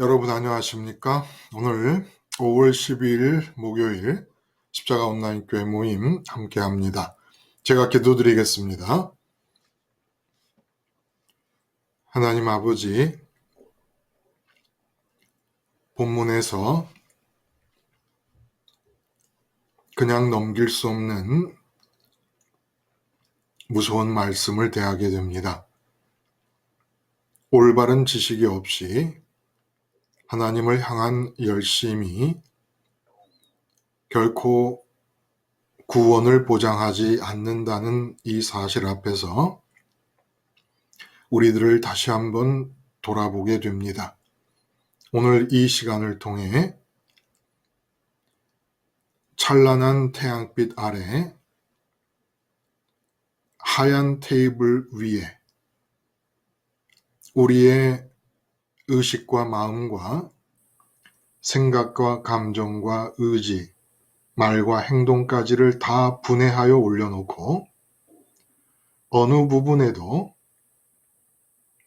여러분 안녕하십니까? 오늘 5월 12일 목요일 십자가 온라인 교회 모임 함께 합니다. 제가 기도드리겠습니다. 하나님 아버지, 본문에서 그냥 넘길 수 없는 무서운 말씀을 대하게 됩니다. 올바른 지식이 없이 하나님을 향한 열심이 결코 구원을 보장하지 않는다는 이 사실 앞에서 우리들을 다시 한번 돌아보게 됩니다. 오늘 이 시간을 통해 찬란한 태양빛 아래 하얀 테이블 위에 우리의 의식과 마음과 생각과 감정과 의지, 말과 행동까지를 다 분해하여 올려놓고 어느 부분에도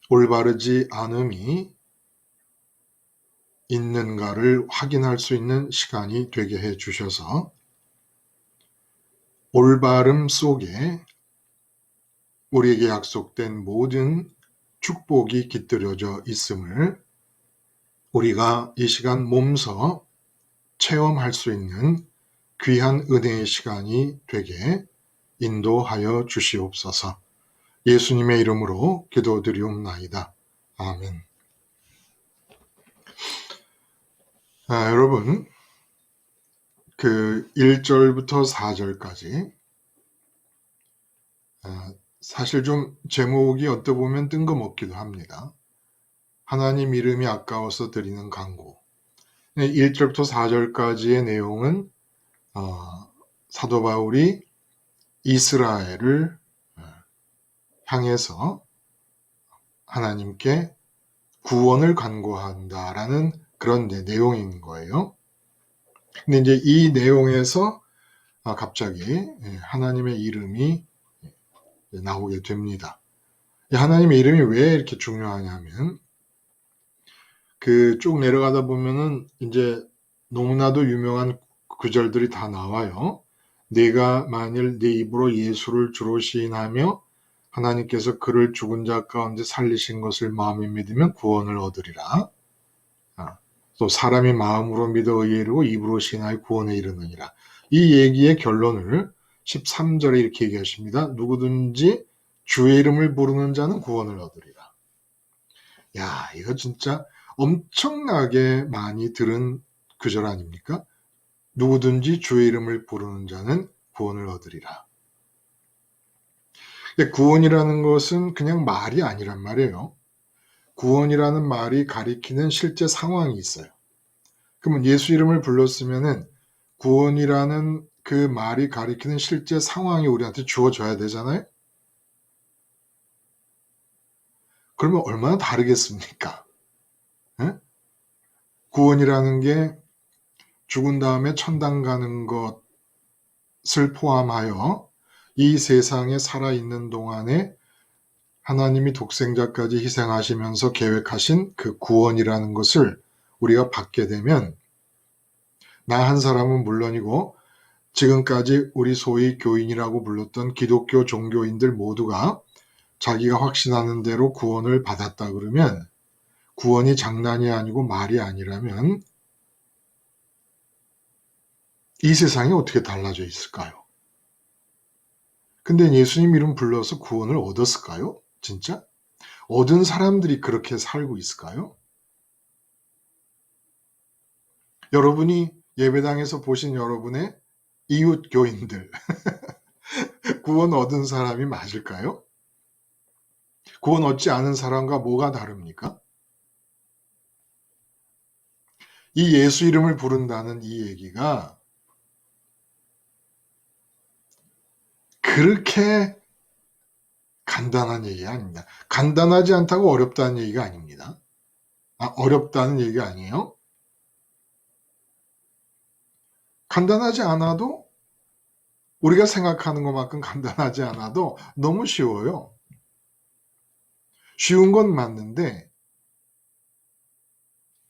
올바르지 않음이 있는가를 확인할 수 있는 시간이 되게 해 주셔서 올바름 속에 우리에게 약속된 모든 축복이 깃들여져 있음을 우리가 이 시간 몸소 체험할 수 있는 귀한 은혜의 시간이 되게 인도하여 주시옵소서. 예수님의 이름으로 기도드리옵나이다. 아멘. 여러분, 1절부터 4절까지 사실 좀 제목이 어떻게 보면 뜬금없기도 합니다. 하나님 이름이 아까워서 드리는 간구. 1절부터 4절까지의 내용은 사도 바울이 이스라엘을 향해서 하나님께 구원을 간구한다라는 그런 내용인 거예요. 근데 이제 이 내용에서 갑자기 하나님의 이름이 나오게 됩니다. 하나님의 이름이 왜 이렇게 중요하냐면 쭉 내려가다 보면은 이제 너무나도 유명한 구절들이 다 나와요. 내가 만일 내 입으로 예수를 주로 시인하며 하나님께서 그를 죽은 자 가운데 살리신 것을 마음에 믿으면 구원을 얻으리라. 또 사람이 마음으로 믿어 의에 이르고 입으로 시인하여 구원에 이르느니라. 이 얘기의 결론을 13절에 이렇게 얘기하십니다. 누구든지 주의 이름을 부르는 자는 구원을 얻으리라. 야, 이거 진짜 엄청나게 많이 들은 구절 아닙니까? 누구든지 주의 이름을 부르는 자는 구원을 얻으리라. 구원이라는 것은 그냥 말이 아니란 말이에요. 구원이라는 말이 가리키는 실제 상황이 있어요. 그러면 예수 이름을 불렀으면은 구원이라는 그 말이 가리키는 실제 상황이 우리한테 주어져야 되잖아요. 그러면 얼마나 다르겠습니까? 에? 구원이라는 게 죽은 다음에 천당 가는 것을 포함하여 이 세상에 살아있는 동안에 하나님이 독생자까지 희생하시면서 계획하신 그 구원이라는 것을 우리가 받게 되면 나 한 사람은 물론이고 지금까지 우리 소위 교인이라고 불렀던 기독교 종교인들 모두가 자기가 확신하는 대로 구원을 받았다 그러면 구원이 장난이 아니고 말이 아니라면 이 세상이 어떻게 달라져 있을까요? 근데 예수님 이름 불러서 구원을 얻었을까요? 진짜? 얻은 사람들이 그렇게 살고 있을까요? 여러분이 예배당에서 보신 여러분의 이웃 교인들 구원 얻은 사람이 맞을까요? 구원 얻지 않은 사람과 뭐가 다릅니까? 이 예수 이름을 부른다는 이 얘기가 그렇게 간단한 얘기가 아닙니다. 간단하지 않다고 어렵다는 얘기가 아닙니다. 어렵다는 얘기가 아니에요. 간단하지 않아도 우리가 생각하는 것만큼 간단하지 않아도 너무 쉬워요. 쉬운 건 맞는데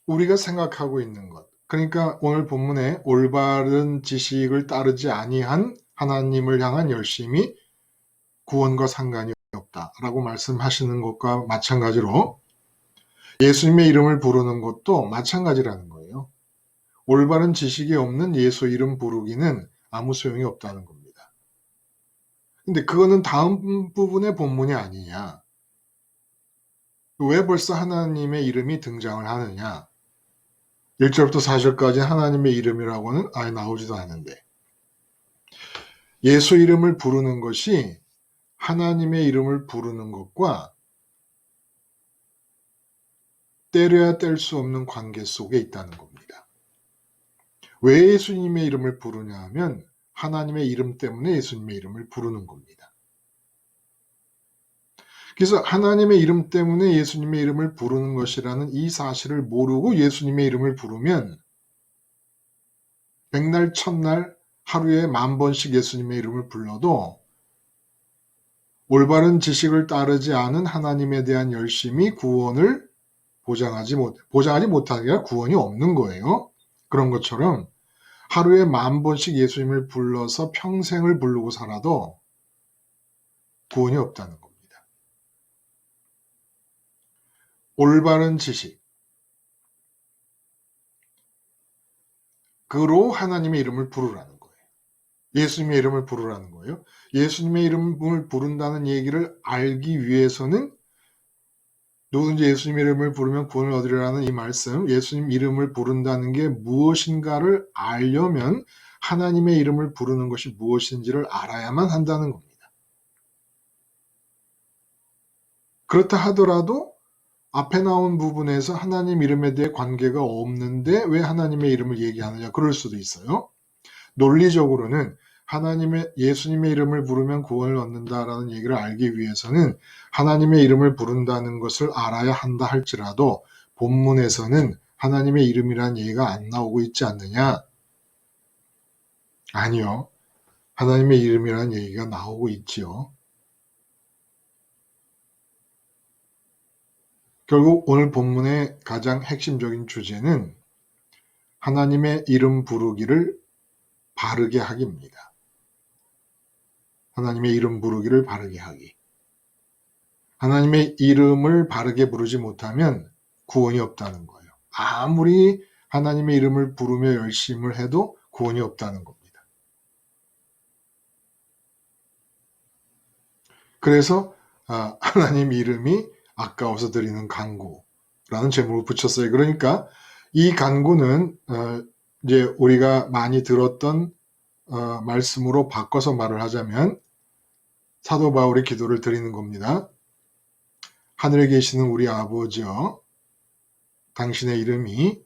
우리가 생각하고 있는 것. 그러니까 오늘 본문에 올바른 지식을 따르지 아니한 하나님을 향한 열심이 구원과 상관이 없다라고 말씀하시는 것과 마찬가지로 예수님의 이름을 부르는 것도 마찬가지라는 거예요. 올바른 지식이 없는 예수 이름 부르기는 아무 소용이 없다는 겁니다. 근데 그거는 다음 부분의 본문이 아니냐. 왜 벌써 하나님의 이름이 등장을 하느냐. 1절부터 4절까지 하나님의 이름이라고는 아예 나오지도 않는데 예수 이름을 부르는 것이 하나님의 이름을 부르는 것과 때려야 뗄 수 없는 관계 속에 있다는 겁니다. 왜 예수님의 이름을 부르냐 하면 하나님의 이름 때문에 예수님의 이름을 부르는 겁니다. 그래서 하나님의 이름 때문에 예수님의 이름을 부르는 것이라는 이 사실을 모르고 예수님의 이름을 부르면 백날 첫날 하루에 10,000번씩 예수님의 이름을 불러도 올바른 지식을 따르지 않은 하나님에 대한 열심이 구원을 보장하지 못하는 게 아니라 구원이 없는 거예요. 그런 것처럼 하루에 10,000번씩 예수님을 불러서 평생을 부르고 살아도 구원이 없다는 겁니다. 올바른 지식, 그로 하나님의 이름을 부르라는 거예요. 예수님의 이름을 부르라는 거예요. 예수님의 이름을 부른다는 얘기를 알기 위해서는 누구든지 예수님의 이름을 부르면 구원을 얻으리라는 이 말씀, 예수님 이름을 부른다는 게 무엇인가를 알려면 하나님의 이름을 부르는 것이 무엇인지를 알아야만 한다는 겁니다. 그렇다 하더라도 앞에 나온 부분에서 하나님 이름에 대해 관계가 없는데 왜 하나님의 이름을 얘기하느냐 그럴 수도 있어요. 논리적으로는 예수님의 이름을 부르면 구원을 얻는다라는 얘기를 알기 위해서는 하나님의 이름을 부른다는 것을 알아야 한다 할지라도 본문에서는 하나님의 이름이라는 얘기가 안 나오고 있지 않느냐? 아니요. 하나님의 이름이라는 얘기가 나오고 있지요. 결국 오늘 본문의 가장 핵심적인 주제는 하나님의 이름 부르기를 바르게 하기입니다. 하나님의 이름 부르기를 바르게 하기. 하나님의 이름을 바르게 부르지 못하면 구원이 없다는 거예요. 아무리 하나님의 이름을 부르며 열심을 해도 구원이 없다는 겁니다. 그래서 하나님 이름이 아까워서 드리는 간구라는 제목을 붙였어요. 그러니까 이 간구는 이제 우리가 많이 들었던 말씀으로 바꿔서 말을 하자면 사도 바울의 기도를 드리는 겁니다. 하늘에 계시는 우리 아버지여, 당신의 이름이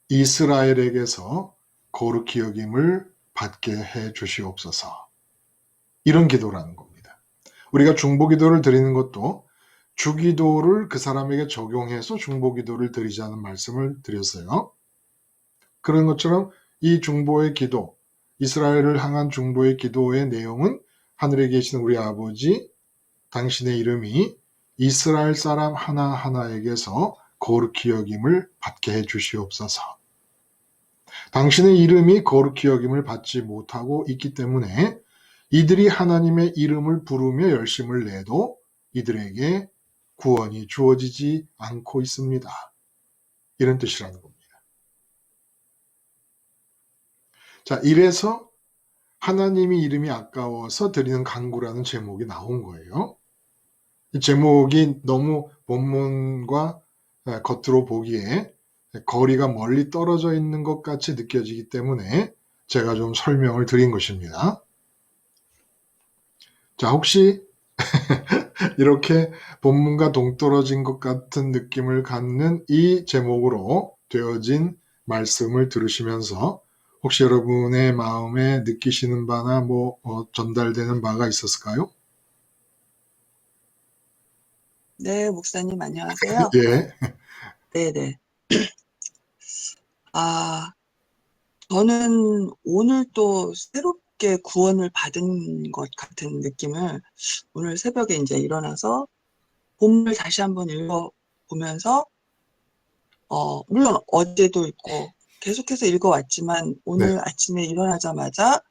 이스라엘에게서 거룩히 여김을 받게 해 주시옵소서. 이런 기도라는 겁니다. 우리가 중보기도를 드리는 것도 주기도를 그 사람에게 적용해서 중보기도를 드리자는 말씀을 드렸어요. 그런 것처럼 이 중보의 기도, 이스라엘을 향한 중보의 기도의 내용은 하늘에 계신 우리 아버지, 당신의 이름이 이스라엘 사람 하나하나에게서 거룩히 여김을 받게 해 주시옵소서. 당신의 이름이 거룩히 여김을 받지 못하고 있기 때문에 이들이 하나님의 이름을 부르며 열심을 내도 이들에게 구원이 주어지지 않고 있습니다. 이런 뜻이라는 겁니다. 자, 이래서 하나님의 이름이 아까워서 드리는 간구라는 제목이 나온 거예요. 이 제목이 너무 본문과 겉으로 보기에 거리가 멀리 떨어져 있는 것 같이 느껴지기 때문에 제가 좀 설명을 드린 것입니다. 자, 혹시 이렇게 본문과 동떨어진 것 같은 느낌을 갖는 이 제목으로 되어진 말씀을 들으시면서 혹시 여러분의 마음에 느끼시는 바나 전달되는 바가 있었을까요? 네, 목사님 안녕하세요. 예. 네네. 저는 오늘 또 새롭게 구원을 받은 것 같은 느낌을 오늘 새벽에 이제 일어나서 본문을 다시 한번 읽어보면서 물론 어제도 읽고 계속해서 읽어왔지만 네. 오늘 아침에 일어나자마자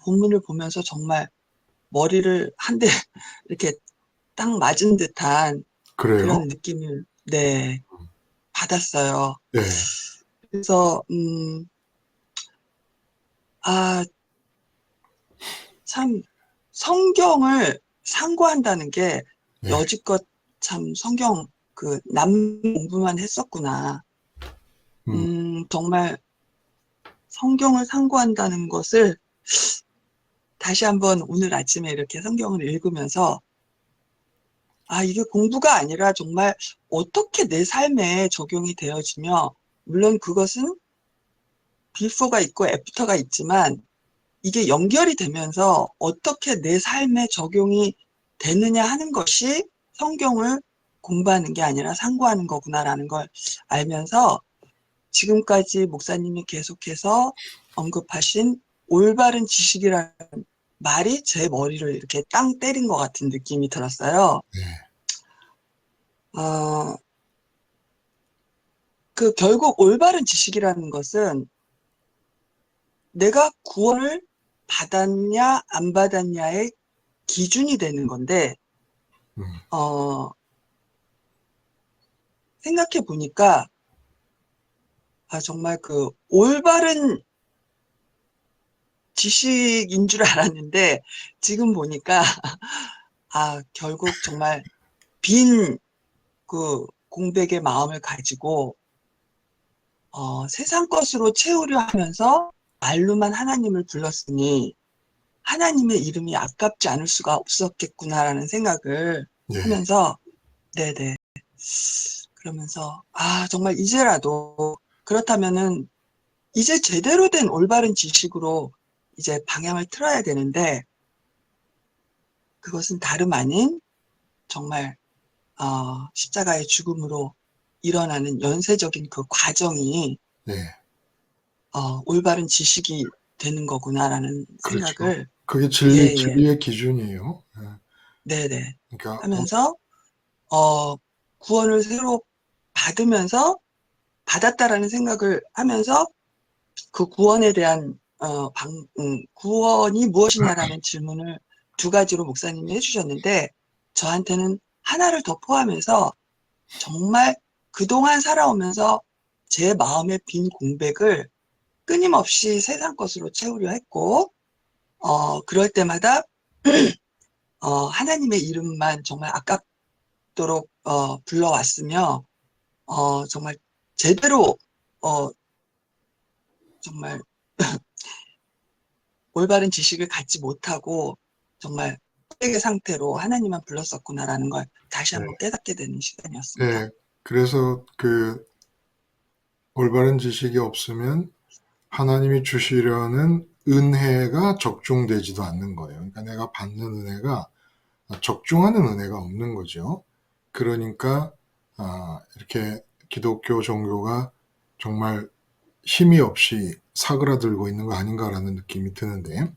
본문을 보면서 정말 머리를 한 대 이렇게 딱 맞은 듯한 그래요? 그런 느낌을 네, 받았어요. 네. 그래서 참 성경을 상고한다는 게 네. 여지껏 참 성경 그 남 공부만 했었구나. 정말 성경을 상고한다는 것을 다시 한번 오늘 아침에 이렇게 성경을 읽으면서 이게 공부가 아니라 정말 어떻게 내 삶에 적용이 되어지며, 물론 그것은 비포가 있고 애프터가 있지만 이게 연결이 되면서 어떻게 내 삶에 적용이 되느냐 하는 것이 성경을 공부하는 게 아니라 상고하는 거구나라는 걸 알면서 지금까지 목사님이 계속해서 언급하신 올바른 지식이라는 말이 제 머리를 이렇게 땅 때린 것 같은 느낌이 들었어요. 네. 결국 올바른 지식이라는 것은 내가 구원을 받았냐 안 받았냐의 기준이 되는 건데, 생각해 보니까 정말 그 올바른 지식인 줄 알았는데 지금 보니까 결국 정말 빈 그 공백의 마음을 가지고 세상 것으로 채우려 하면서 말로만 하나님을 불렀으니 하나님의 이름이 아깝지 않을 수가 없었겠구나라는 생각을 네. 하면서 네네 그러면서 정말 이제라도 그렇다면은 이제 제대로 된 올바른 지식으로 이제 방향을 틀어야 되는데, 그것은 다름 아닌 정말 십자가의 죽음으로 일어나는 연쇄적인 그 과정이 네. 올바른 지식이 되는 거구나라는 그렇죠. 생각을 그게 예, 진리의 기준이에요. 네네 그러니까 하면서 구원을 새로 받으면서 받았다라는 생각을 하면서 그 구원에 대한 구원이 무엇이냐라는 질문을 두 가지로 목사님이 해주셨는데, 저한테는 하나를 더 포함해서 정말 그동안 살아오면서 제 마음의 빈 공백을 끊임없이 세상 것으로 채우려 했고, 그럴 때마다 하나님의 이름만 정말 아깝도록 불러왔으며, 정말 제대로 정말 올바른 지식을 갖지 못하고 정말 쓰레기 상태로 하나님만 불렀었구나라는 걸 다시 네. 한번 깨닫게 되는 시간이었습니다. 네. 그래서 그 올바른 지식이 없으면 하나님이 주시려는 은혜가 적중되지도 않는 거예요. 그러니까 내가 받는 은혜가 적중하는 은혜가 없는 거죠. 그러니까 이렇게 기독교 종교가 정말 힘이 없이 사그라들고 있는 거 아닌가라는 느낌이 드는데,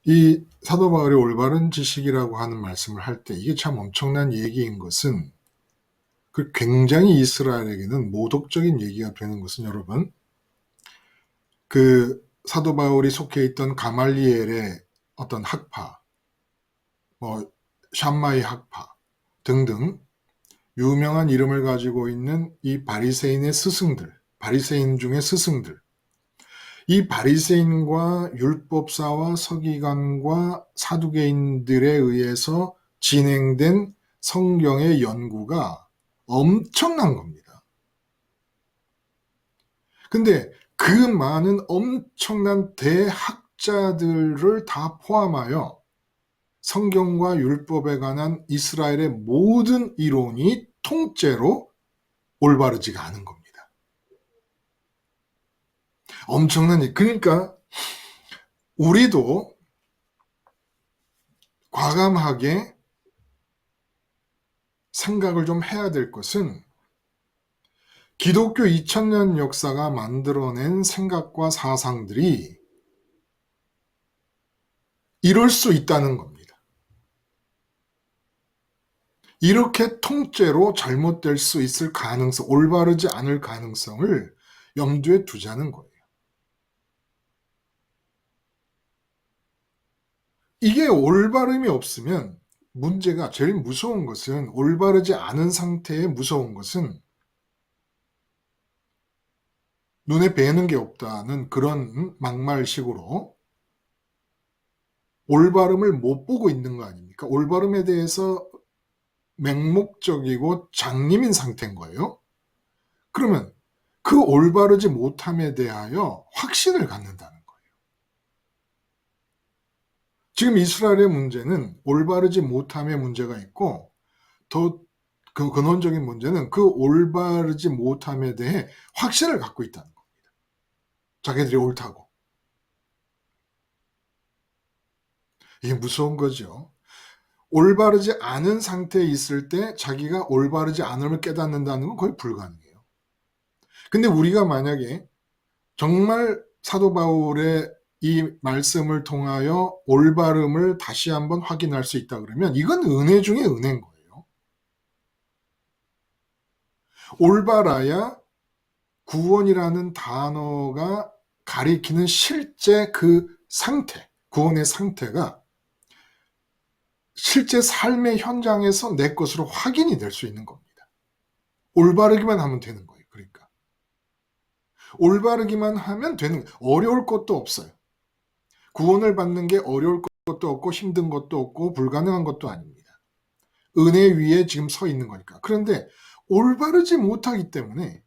이 사도 바울이 올바른 지식이라고 하는 말씀을 할 때 이게 참 엄청난 얘기인 것은, 그 굉장히 이스라엘에게는 모독적인 얘기가 되는 것은, 여러분, 그 사도 바울이 속해 있던 가말리엘의 어떤 학파, 샴마이 학파 등등 유명한 이름을 가지고 있는 이 바리새인의 스승들, 바리새인 중의 스승들, 이 바리새인과 율법사와 서기관과 사두개인들에 의해서 진행된 성경의 연구가 엄청난 겁니다. 근데 그 많은 엄청난 대학자들을 다 포함하여 성경과 율법에 관한 이스라엘의 모든 이론이 통째로 올바르지가 않은 겁니다. 엄청난 그러니까 우리도 과감하게 생각을 좀 해야 될 것은, 기독교 2000년 역사가 만들어낸 생각과 사상들이 이럴 수 있다는 겁니다. 이렇게 통째로 잘못될 수 있을 가능성, 올바르지 않을 가능성을 염두에 두자는 거예요. 이게 올바름이 없으면 문제가, 제일 무서운 것은, 올바르지 않은 상태의 무서운 것은 눈에 뵈는 게 없다는 그런 막말식으로 올바름을 못 보고 있는 거 아닙니까? 올바름에 대해서 맹목적이고 장님인 상태인 거예요. 그러면 그 올바르지 못함에 대하여 확신을 갖는다는 거예요. 지금 이스라엘의 문제는 올바르지 못함의 문제가 있고, 더 그 근원적인 문제는 그 올바르지 못함에 대해 확신을 갖고 있다는 겁니다. 자기들이 옳다고. 이게 무서운 거죠. 올바르지 않은 상태에 있을 때 자기가 올바르지 않음을 깨닫는다는 건 거의 불가능해요. 근데 우리가 만약에 정말 사도 바울의 이 말씀을 통하여 올바름을 다시 한번 확인할 수 있다 그러면 이건 은혜 중에 은혜인 거예요. 올바라야 구원이라는 단어가 가리키는 실제 그 상태, 구원의 상태가 실제 삶의 현장에서 내 것으로 확인이 될 수 있는 겁니다. 올바르기만 하면 되는 거예요. 그러니까 올바르기만 하면 되는 거예요. 어려울 것도 없어요. 구원을 받는 게 어려울 것도 없고 힘든 것도 없고 불가능한 것도 아닙니다. 은혜 위에 지금 서 있는 거니까. 그런데 올바르지 못하기 때문에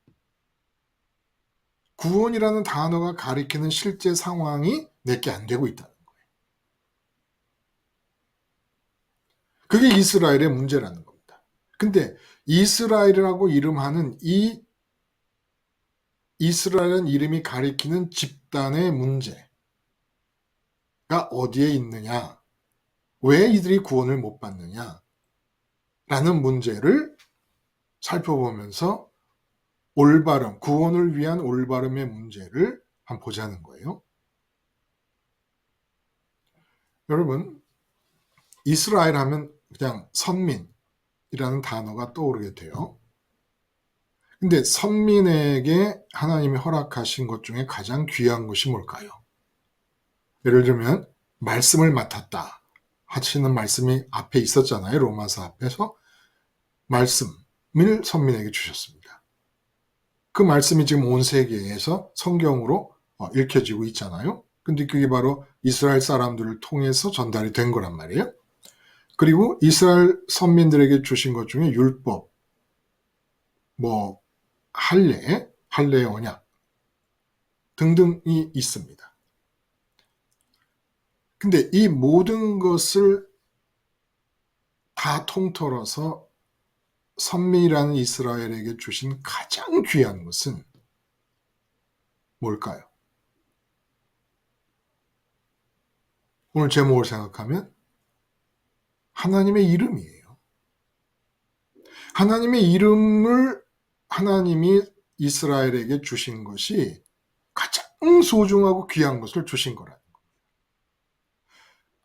구원이라는 단어가 가리키는 실제 상황이 내게 안 되고 있다는 거예요. 그게 이스라엘의 문제라는 겁니다. 근데 이스라엘이라고 이름하는 이 이스라엘은 이름이 가리키는 집단의 문제가 어디에 있느냐, 왜 이들이 구원을 못 받느냐 라는 문제를 살펴보면서 올바름, 구원을 위한 올바름의 문제를 한번 보자는 거예요. 여러분, 이스라엘 하면 그냥 선민이라는 단어가 떠오르게 돼요. 근데 선민에게 하나님이 허락하신 것 중에 가장 귀한 것이 뭘까요? 예를 들면 말씀을 맡았다 하시는 말씀이 앞에 있었잖아요. 로마서 앞에서 말씀을 선민에게 주셨습니다. 그 말씀이 지금 온 세계에서 성경으로 읽혀지고 있잖아요. 근데 그게 바로 이스라엘 사람들을 통해서 전달이 된 거란 말이에요. 그리고 이스라엘 선민들에게 주신 것 중에 율법, 할례의 언약 등등이 있습니다. 근데 이 모든 것을 다 통틀어서 선민이라는 이스라엘에게 주신 가장 귀한 것은 뭘까요? 오늘 제목을 생각하면 하나님의 이름이에요. 하나님의 이름을 하나님이 이스라엘에게 주신 것이 가장 소중하고 귀한 것을 주신 거라는 겁니다.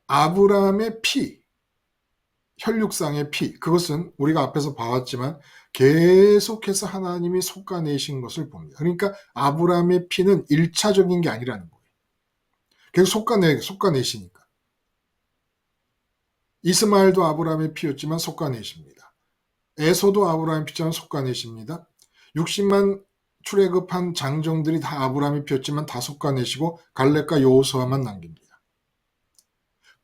아브라함의 피, 혈육상의 피, 그것은 우리가 앞에서 봐왔지만 계속해서 하나님이 솎아내신 것을 봅니다. 그러니까 아브라함의 피는 1차적인 게 아니라는 거예요. 계속 솎아내시니까. 이스마엘도 아브라함의 피였지만 솎아내십니다. 에서도 아브라함의 피처럼 솎아내십니다. 60만 출애굽한 장정들이 다 아브라함의 피였지만 다 솎아내시고 갈렙과 여호수아만 남깁니다.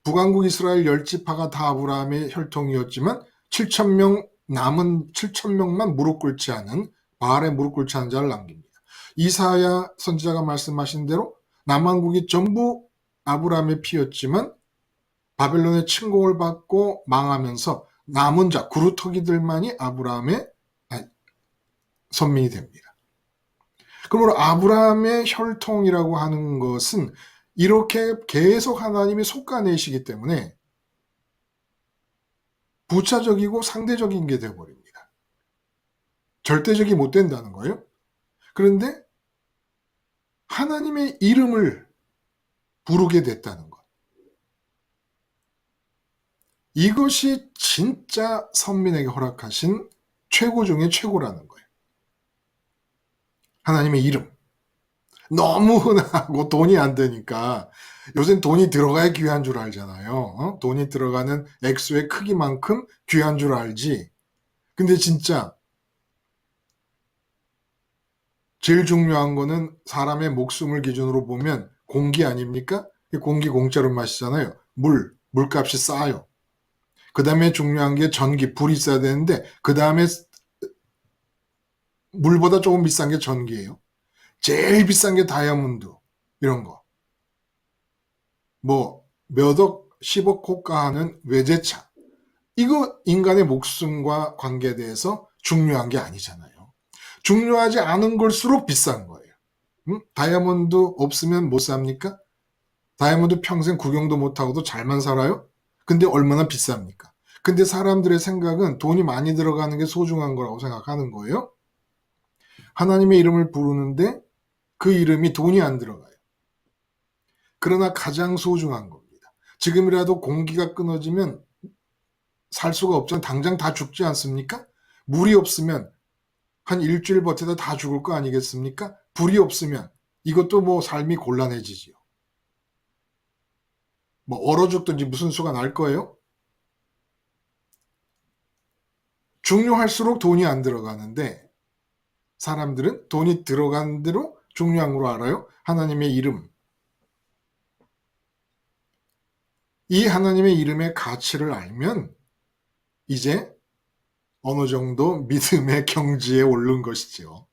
북왕국 이스라엘 10지파가 다 아브라함의 혈통이었지만 7,000명 남은 7,000명만 무릎 꿇지 않은 바알에 무릎 꿇지 않은 자를 남깁니다. 이사야 선지자가 말씀하신 대로 남왕국이 전부 아브라함의 피였지만 바벨론의 침공을 받고 망하면서 남은 자 구루터기들만이 아브라함의 선민이 됩니다. 그러므로 아브라함의 혈통이라고 하는 것은 이렇게 계속 하나님이 솎아내시기 때문에 부차적이고 상대적인 게 되어버립니다. 절대적이 못 된다는 거예요. 그런데 하나님의 이름을 부르게 됐다는 것. 이것이 진짜 선민에게 허락하신 최고 중의 최고라는 거예요. 하나님의 이름. 너무 흔하고 돈이 안 되니까 요새는 돈이 들어가야 귀한 줄 알잖아요. 돈이 들어가는 액수의 크기만큼 귀한 줄 알지. 근데 진짜 제일 중요한 거는 사람의 목숨을 기준으로 보면 공기 아닙니까? 공기 공짜로 마시잖아요. 물값이 싸요. 그 다음에 중요한 게 전기, 불이 있어야 되는데 그 다음에 물보다 조금 비싼 게 전기예요. 제일 비싼 게 다이아몬드 이런 거. 뭐 몇 억, 10억 호가하는 외제차. 이거 인간의 목숨과 관계에 대해서 중요한 게 아니잖아요. 중요하지 않은 걸수록 비싼 거예요. 다이아몬드 없으면 못 삽니까? 다이아몬드 평생 구경도 못하고도 잘만 살아요? 근데 얼마나 비쌉니까? 근데 사람들의 생각은 돈이 많이 들어가는 게 소중한 거라고 생각하는 거예요. 하나님의 이름을 부르는데 그 이름이 돈이 안 들어가요. 그러나 가장 소중한 겁니다. 지금이라도 공기가 끊어지면 살 수가 없잖아요. 당장 다 죽지 않습니까? 물이 없으면 한 일주일 버티다 다 죽을 거 아니겠습니까? 불이 없으면 이것도 뭐 삶이 곤란해지지요. 뭐 얼어 죽든지 무슨 수가 날 거예요? 중요할수록 돈이 안 들어가는데 사람들은 돈이 들어간 대로 중요한 걸로 알아요. 하나님의 이름. 이 하나님의 이름의 가치를 알면 이제 어느 정도 믿음의 경지에 오른 것이지요.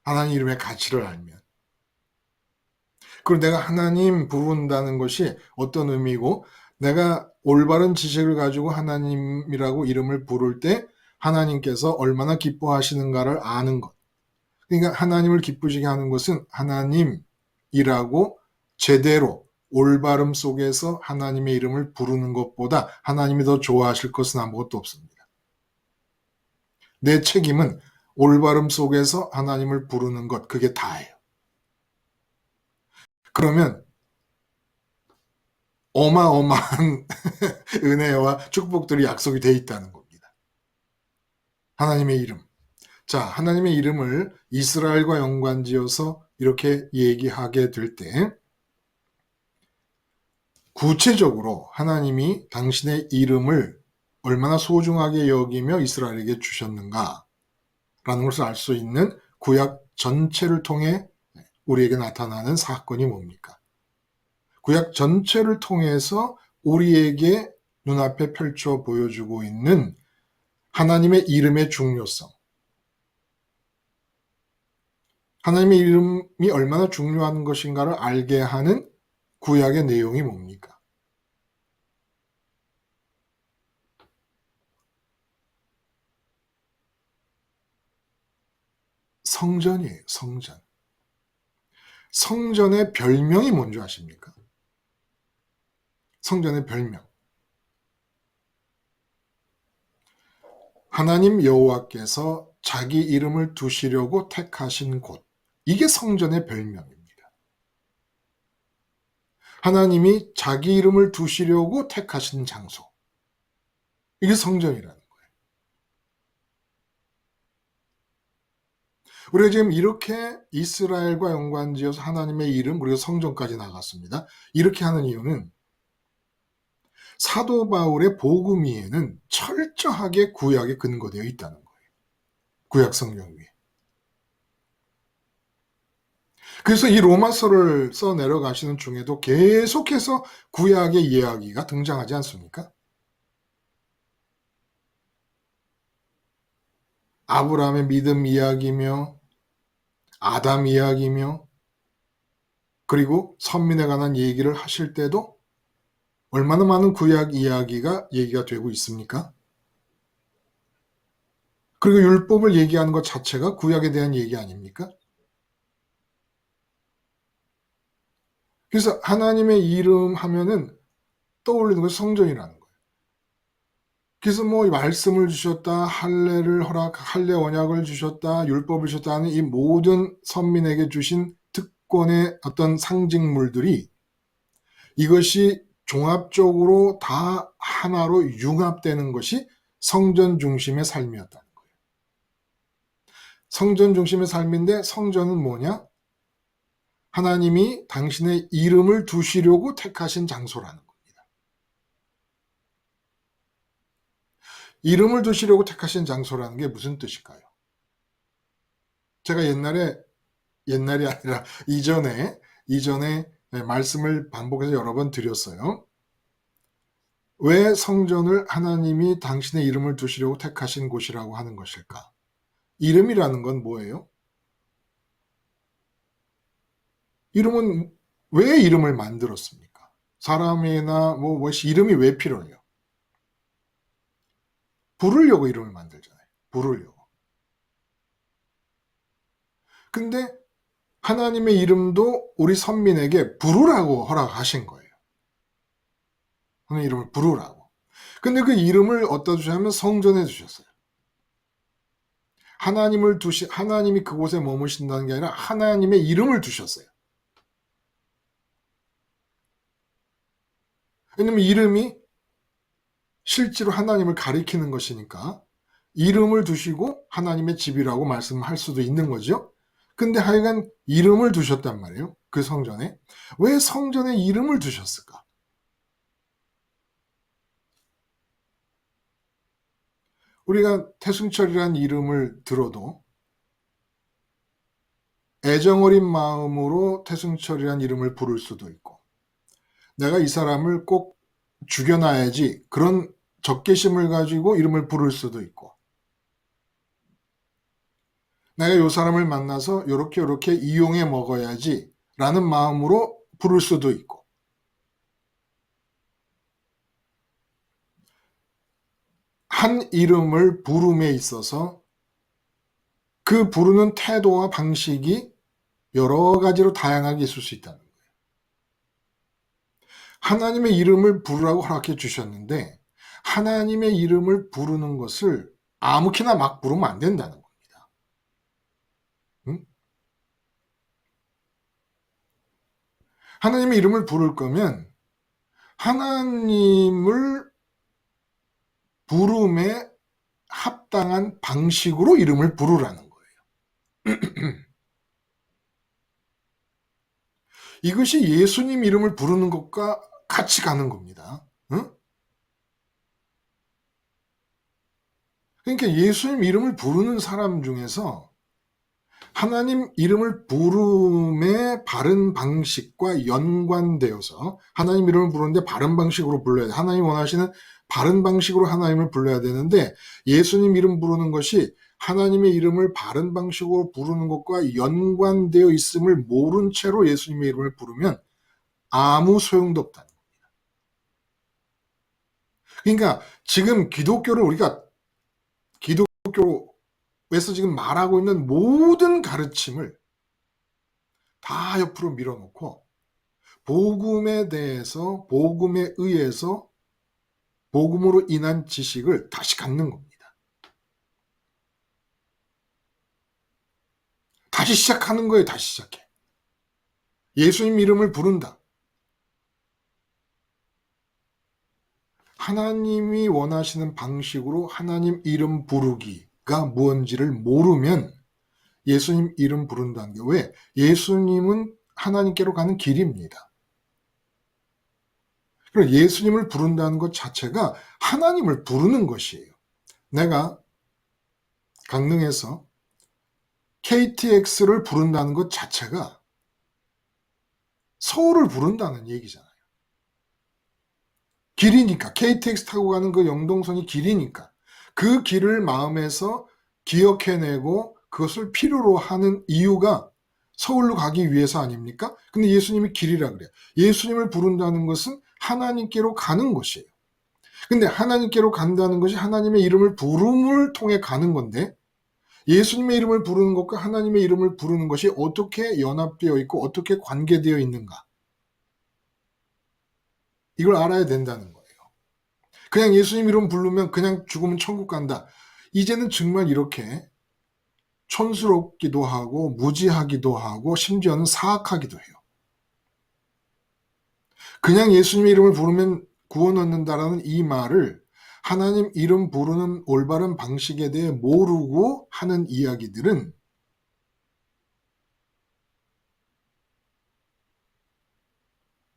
하나님 이름의 가치를 알면. 그리고 내가 하나님 부른다는 것이 어떤 의미고 내가 올바른 지식을 가지고 하나님이라고 이름을 부를 때 하나님께서 얼마나 기뻐하시는가를 아는 것. 그러니까 하나님을 기쁘시게 하는 것은 하나님이라고 제대로 올바름 속에서 하나님의 이름을 부르는 것보다 하나님이 더 좋아하실 것은 아무것도 없습니다. 내 책임은 올바름 속에서 하나님을 부르는 것, 그게 다예요. 그러면 어마어마한 은혜와 축복들이 약속이 돼 있다는 겁니다. 하나님의 이름. 자, 하나님의 이름을 이스라엘과 연관지어서 이렇게 얘기하게 될 때 구체적으로 하나님이 당신의 이름을 얼마나 소중하게 여기며 이스라엘에게 주셨는가 라는 것을 알 수 있는 구약 전체를 통해 우리에게 나타나는 사건이 뭡니까? 구약 전체를 통해서 우리에게 눈앞에 펼쳐 보여주고 있는 하나님의 이름의 중요성. 하나님의 이름이 얼마나 중요한 것인가를 알게 하는 구약의 내용이 뭡니까? 성전이에요, 성전. 성전의 별명이 뭔지 아십니까? 성전의 별명. 하나님 여호와께서 자기 이름을 두시려고 택하신 곳. 이게 성전의 별명입니다. 하나님이 자기 이름을 두시려고 택하신 장소. 이게 성전이라는 거예요. 우리가 지금 이렇게 이스라엘과 연관지어서 하나님의 이름, 그리고 성전까지 나갔습니다. 이렇게 하는 이유는 사도 바울의 복음위에는 철저하게 구약에 근거되어 있다는 거예요. 구약 성경 위에. 그래서 이 로마서를 써 내려가시는 중에도 계속해서 구약의 이야기가 등장하지 않습니까? 아브라함의 믿음 이야기며 아담 이야기며 그리고 선민에 관한 얘기를 하실 때도 얼마나 많은 구약 이야기가 얘기가 되고 있습니까? 그리고 율법을 얘기하는 것 자체가 구약에 대한 얘기 아닙니까? 그래서 하나님의 이름 하면은 떠올리는 것이 성전이라는 거예요. 그래서 뭐 말씀을 주셨다, 할례 언약을 주셨다, 율법을 주셨다 하는 이 모든 선민에게 주신 특권의 어떤 상징물들이 이것이 종합적으로 다 하나로 융합되는 것이 성전 중심의 삶이었다는 거예요. 성전 중심의 삶인데 성전은 뭐냐? 하나님이 당신의 이름을 두시려고 택하신 장소라는 겁니다. 이름을 두시려고 택하신 장소라는 게 무슨 뜻일까요? 제가 옛날이 아니라 이전에 말씀을 반복해서 여러 번 드렸어요. 왜 성전을 하나님이 당신의 이름을 두시려고 택하신 곳이라고 하는 것일까? 이름이라는 건 뭐예요? 이름은 왜 이름을 만들었습니까? 사람이나 무엇이 이름이 왜 필요해요? 부르려고 이름을 만들잖아요. 부르려고. 근데 하나님의 이름도 우리 선민에게 부르라고 허락하신 거예요. 하나님 이름을 부르라고. 근데 그 이름을 어디다 주셨냐면 성전에 두셨어요. 하나님이 그곳에 머무신다는 게 아니라 하나님의 이름을 두셨어요. 왜냐면 이름이 실제로 하나님을 가리키는 것이니까 이름을 두시고 하나님의 집이라고 말씀할 수도 있는 거죠. 근데 하여간 이름을 두셨단 말이에요. 그 성전에. 왜 성전에 이름을 두셨을까? 우리가 태승철이라는 이름을 들어도 애정어린 마음으로 태승철이라는 이름을 부를 수도 있고, 내가 이 사람을 꼭 죽여놔야지 그런 적개심을 가지고 이름을 부를 수도 있고, 내가 이 사람을 만나서 요렇게 이용해 먹어야지 라는 마음으로 부를 수도 있고, 한 이름을 부름에 있어서 그 부르는 태도와 방식이 여러 가지로 다양하게 있을 수 있다는 거예요. 하나님의 이름을 부르라고 허락해 주셨는데 하나님의 이름을 부르는 것을 아무렇게나 막 부르면 안 된다는 겁니다. 응? 하나님의 이름을 부를 거면 하나님을 부름에 합당한 방식으로 이름을 부르라는 거예요. 이것이 예수님 이름을 부르는 것과 같이 가는 겁니다. 응? 그러니까 예수님 이름을 부르는 사람 중에서 하나님 이름을 부름의 바른 방식과 연관되어서 하나님 이름을 부르는데 바른 방식으로 불러야 돼. 하나님 원하시는 바른 방식으로 하나님을 불러야 되는데 예수님 이름 부르는 것이 하나님의 이름을 바른 방식으로 부르는 것과 연관되어 있음을 모른 채로 예수님의 이름을 부르면 아무 소용도 없다는 겁니다. 그러니까 지금 기독교에서 지금 말하고 있는 모든 가르침을 다 옆으로 밀어놓고 복음에 대해서, 복음에 의해서 복음으로 인한 지식을 다시 갖는 겁니다. 다시 시작하는 거예요. 다시 시작해. 예수님 이름을 부른다. 하나님이 원하시는 방식으로 하나님 이름 부르기가 무언지를 모르면 예수님 이름 부른다는 게 왜? 예수님은 하나님께로 가는 길입니다. 그리고 예수님을 부른다는 것 자체가 하나님을 부르는 것이에요. 내가 강릉에서 KTX를 부른다는 것 자체가 서울을 부른다는 얘기잖아요. 길이니까, KTX 타고 가는 그 영동선이 길이니까 그 길을 마음에서 기억해내고 그것을 필요로 하는 이유가 서울로 가기 위해서 아닙니까? 근데 예수님이 길이라 그래요. 예수님을 부른다는 것은 하나님께로 가는 것이에요. 근데 하나님께로 간다는 것이 하나님의 이름을 부름을 통해 가는 건데 예수님의 이름을 부르는 것과 하나님의 이름을 부르는 것이 어떻게 연합되어 있고 어떻게 관계되어 있는가? 이걸 알아야 된다는 거예요. 그냥 예수님 이름 부르면 그냥 죽으면 천국 간다. 이제는 정말 이렇게 촌스럽기도 하고 무지하기도 하고 심지어는 사악하기도 해요. 그냥 예수님의 이름을 부르면 구원 얻는다라는 이 말을 하나님 이름 부르는 올바른 방식에 대해 모르고 하는 이야기들은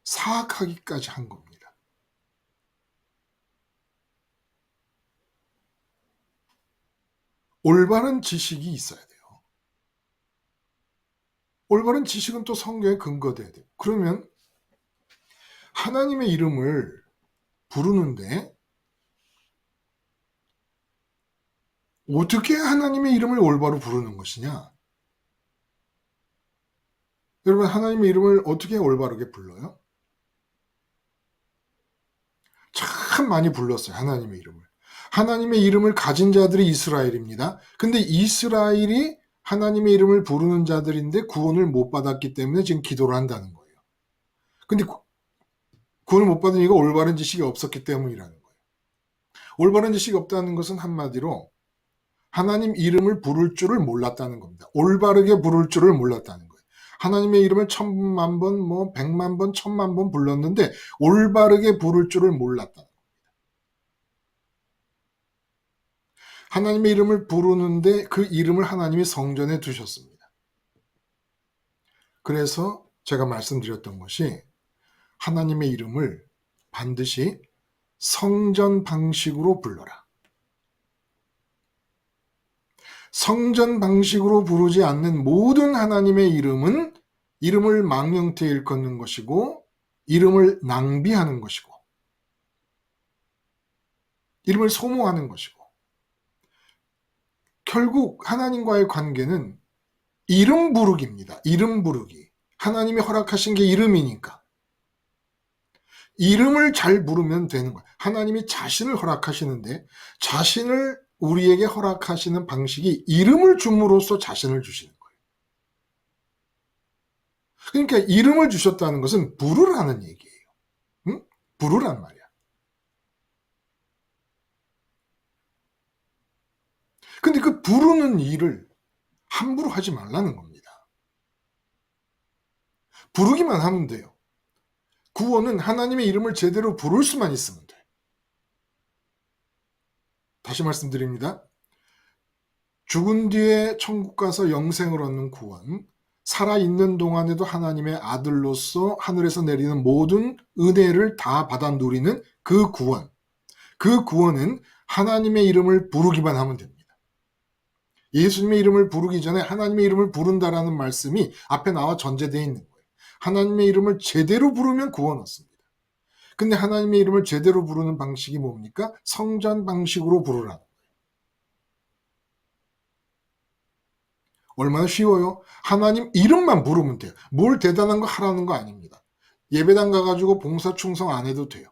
사악하기까지 한 겁니다. 올바른 지식이 있어야 돼요. 올바른 지식은 또 성경에 근거돼야 돼요. 그러면 하나님의 이름을 부르는데 어떻게 하나님의 이름을 올바로 부르는 것이냐? 여러분, 하나님의 이름을 어떻게 올바르게 불러요? 참 많이 불렀어요. 하나님의 이름을. 하나님의 이름을 가진 자들이 이스라엘입니다. 근데 이스라엘이 하나님의 이름을 부르는 자들인데 구원을 못 받았기 때문에 지금 기도를 한다는 거예요. 근데 구원을 못 받은 이유가 올바른 지식이 없었기 때문이라는 거예요. 올바른 지식이 없다는 것은 한마디로 하나님 이름을 부를 줄을 몰랐다는 겁니다. 올바르게 부를 줄을 몰랐다는 거예요. 하나님의 이름을 1000만 번, 100만 번, 1000만 번 불렀는데 올바르게 부를 줄을 몰랐다. 하나님의 이름을 부르는데 그 이름을 하나님이 성전에 두셨습니다. 그래서 제가 말씀드렸던 것이 하나님의 이름을 반드시 성전 방식으로 불러라. 성전 방식으로 부르지 않는 모든 하나님의 이름은 이름을 망령되이 일컫는 것이고 이름을 낭비하는 것이고 이름을 소모하는 것이고 결국 하나님과의 관계는 이름 부르기입니다. 이름 부르기. 하나님이 허락하신 게 이름이니까. 이름을 잘 부르면 되는 거예요. 하나님이 자신을 허락하시는데 자신을 우리에게 허락하시는 방식이 이름을 줌으로써 자신을 주시는 거예요. 그러니까 이름을 주셨다는 것은 부르라는 얘기예요. 응? 부르란 말이야. 근데 그 부르는 일을 함부로 하지 말라는 겁니다. 부르기만 하면 돼요. 구원은 하나님의 이름을 제대로 부를 수만 있으면 돼. 다시 말씀드립니다. 죽은 뒤에 천국 가서 영생을 얻는 구원, 살아있는 동안에도 하나님의 아들로서 하늘에서 내리는 모든 은혜를 다 받아 누리는 그 구원. 그 구원은 하나님의 이름을 부르기만 하면 됩니다. 예수님의 이름을 부르기 전에 하나님의 이름을 부른다라는 말씀이 앞에 나와 전제되어 있는 거예요. 하나님의 이름을 제대로 부르면 구원 얻습니다. 근데 하나님의 이름을 제대로 부르는 방식이 뭡니까? 성전 방식으로 부르라는 거예요. 얼마나 쉬워요? 하나님 이름만 부르면 돼요. 뭘 대단한 거 하라는 거 아닙니다. 예배당 가가지고 봉사 충성 안 해도 돼요.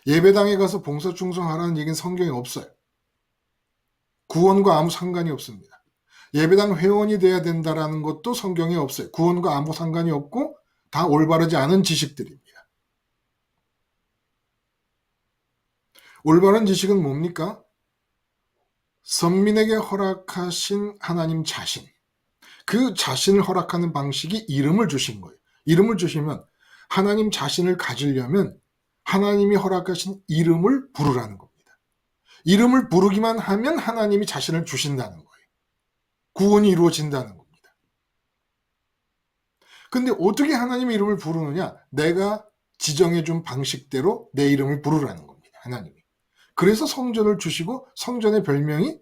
예배당에 가서 봉사 충성하라는 얘기는 성경에 없어요. 구원과 아무 상관이 없습니다. 예배당 회원이 돼야 된다라는 것도 성경에 없어요. 구원과 아무 상관이 없고 다 올바르지 않은 지식들입니다. 올바른 지식은 뭡니까? 선민에게 허락하신 하나님 자신. 그 자신을 허락하는 방식이 이름을 주신 거예요. 이름을 주시면 하나님 자신을 가지려면 하나님이 허락하신 이름을 부르라는 겁니다. 이름을 부르기만 하면 하나님이 자신을 주신다는 거예요. 구원이 이루어진다는 겁니다. 근데 어떻게 하나님의 이름을 부르느냐? 내가 지정해준 방식대로 내 이름을 부르라는 겁니다. 하나님이. 그래서 성전을 주시고 성전의 별명이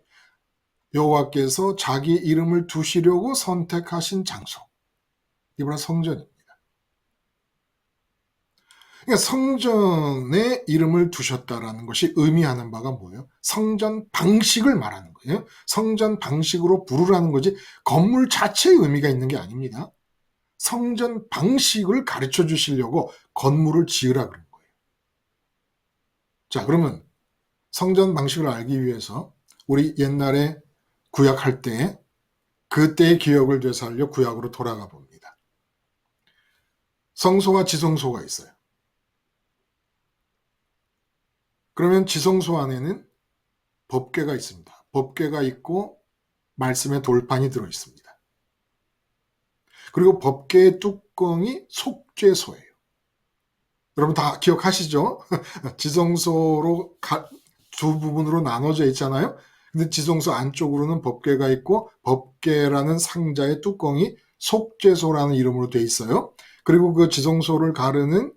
여호와께서 자기 이름을 두시려고 선택하신 장소. 이 바로 성전입니다. 그러니까 성전에 이름을 두셨다라는 것이 의미하는 바가 뭐예요? 성전 방식을 말하는 거예요. 성전 방식으로 부르라는 거지 건물 자체의 의미가 있는 게 아닙니다. 성전 방식을 가르쳐 주시려고 건물을 지으라 그런 거예요. 자, 그러면 성전 방식을 알기 위해서 우리 옛날에 구약할 때 그때의 기억을 되살려 구약으로 돌아가 봅니다. 성소와 지성소가 있어요. 그러면 지성소 안에는 법궤가 있습니다. 법궤가 있고 말씀의 돌판이 들어 있습니다. 그리고 법궤의 뚜껑이 속죄소예요. 여러분 다 기억하시죠? 지성소로 두 부분으로 나눠져 있잖아요. 근데 지성소 안쪽으로는 법궤가 있고 법궤라는 상자의 뚜껑이 속죄소라는 이름으로 돼 있어요. 그리고 그 지성소를 가르는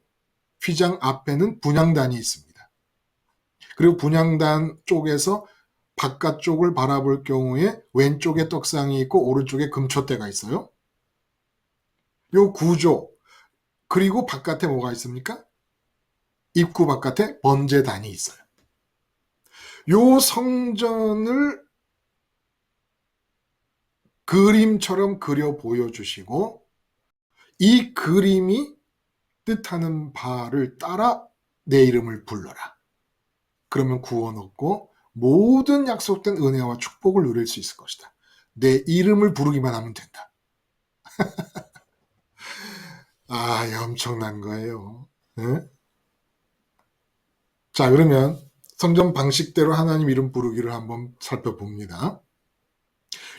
휘장 앞에는 분향단이 있습니다. 그리고 분향단 쪽에서 바깥쪽을 바라볼 경우에 왼쪽에 떡상이 있고 오른쪽에 금촛대가 있어요. 요 구조, 그리고 바깥에 뭐가 있습니까? 입구 바깥에 번제단이 있어요. 요 성전을 그림처럼 그려 보여주시고 이 그림이 뜻하는 바를 따라 내 이름을 불러라. 그러면 구원 얻고 모든 약속된 은혜와 축복을 누릴 수 있을 것이다. 내 이름을 부르기만 하면 된다. 아, 엄청난 거예요. 네? 자, 그러면 성전 방식대로 하나님 이름 부르기를 한번 살펴봅니다.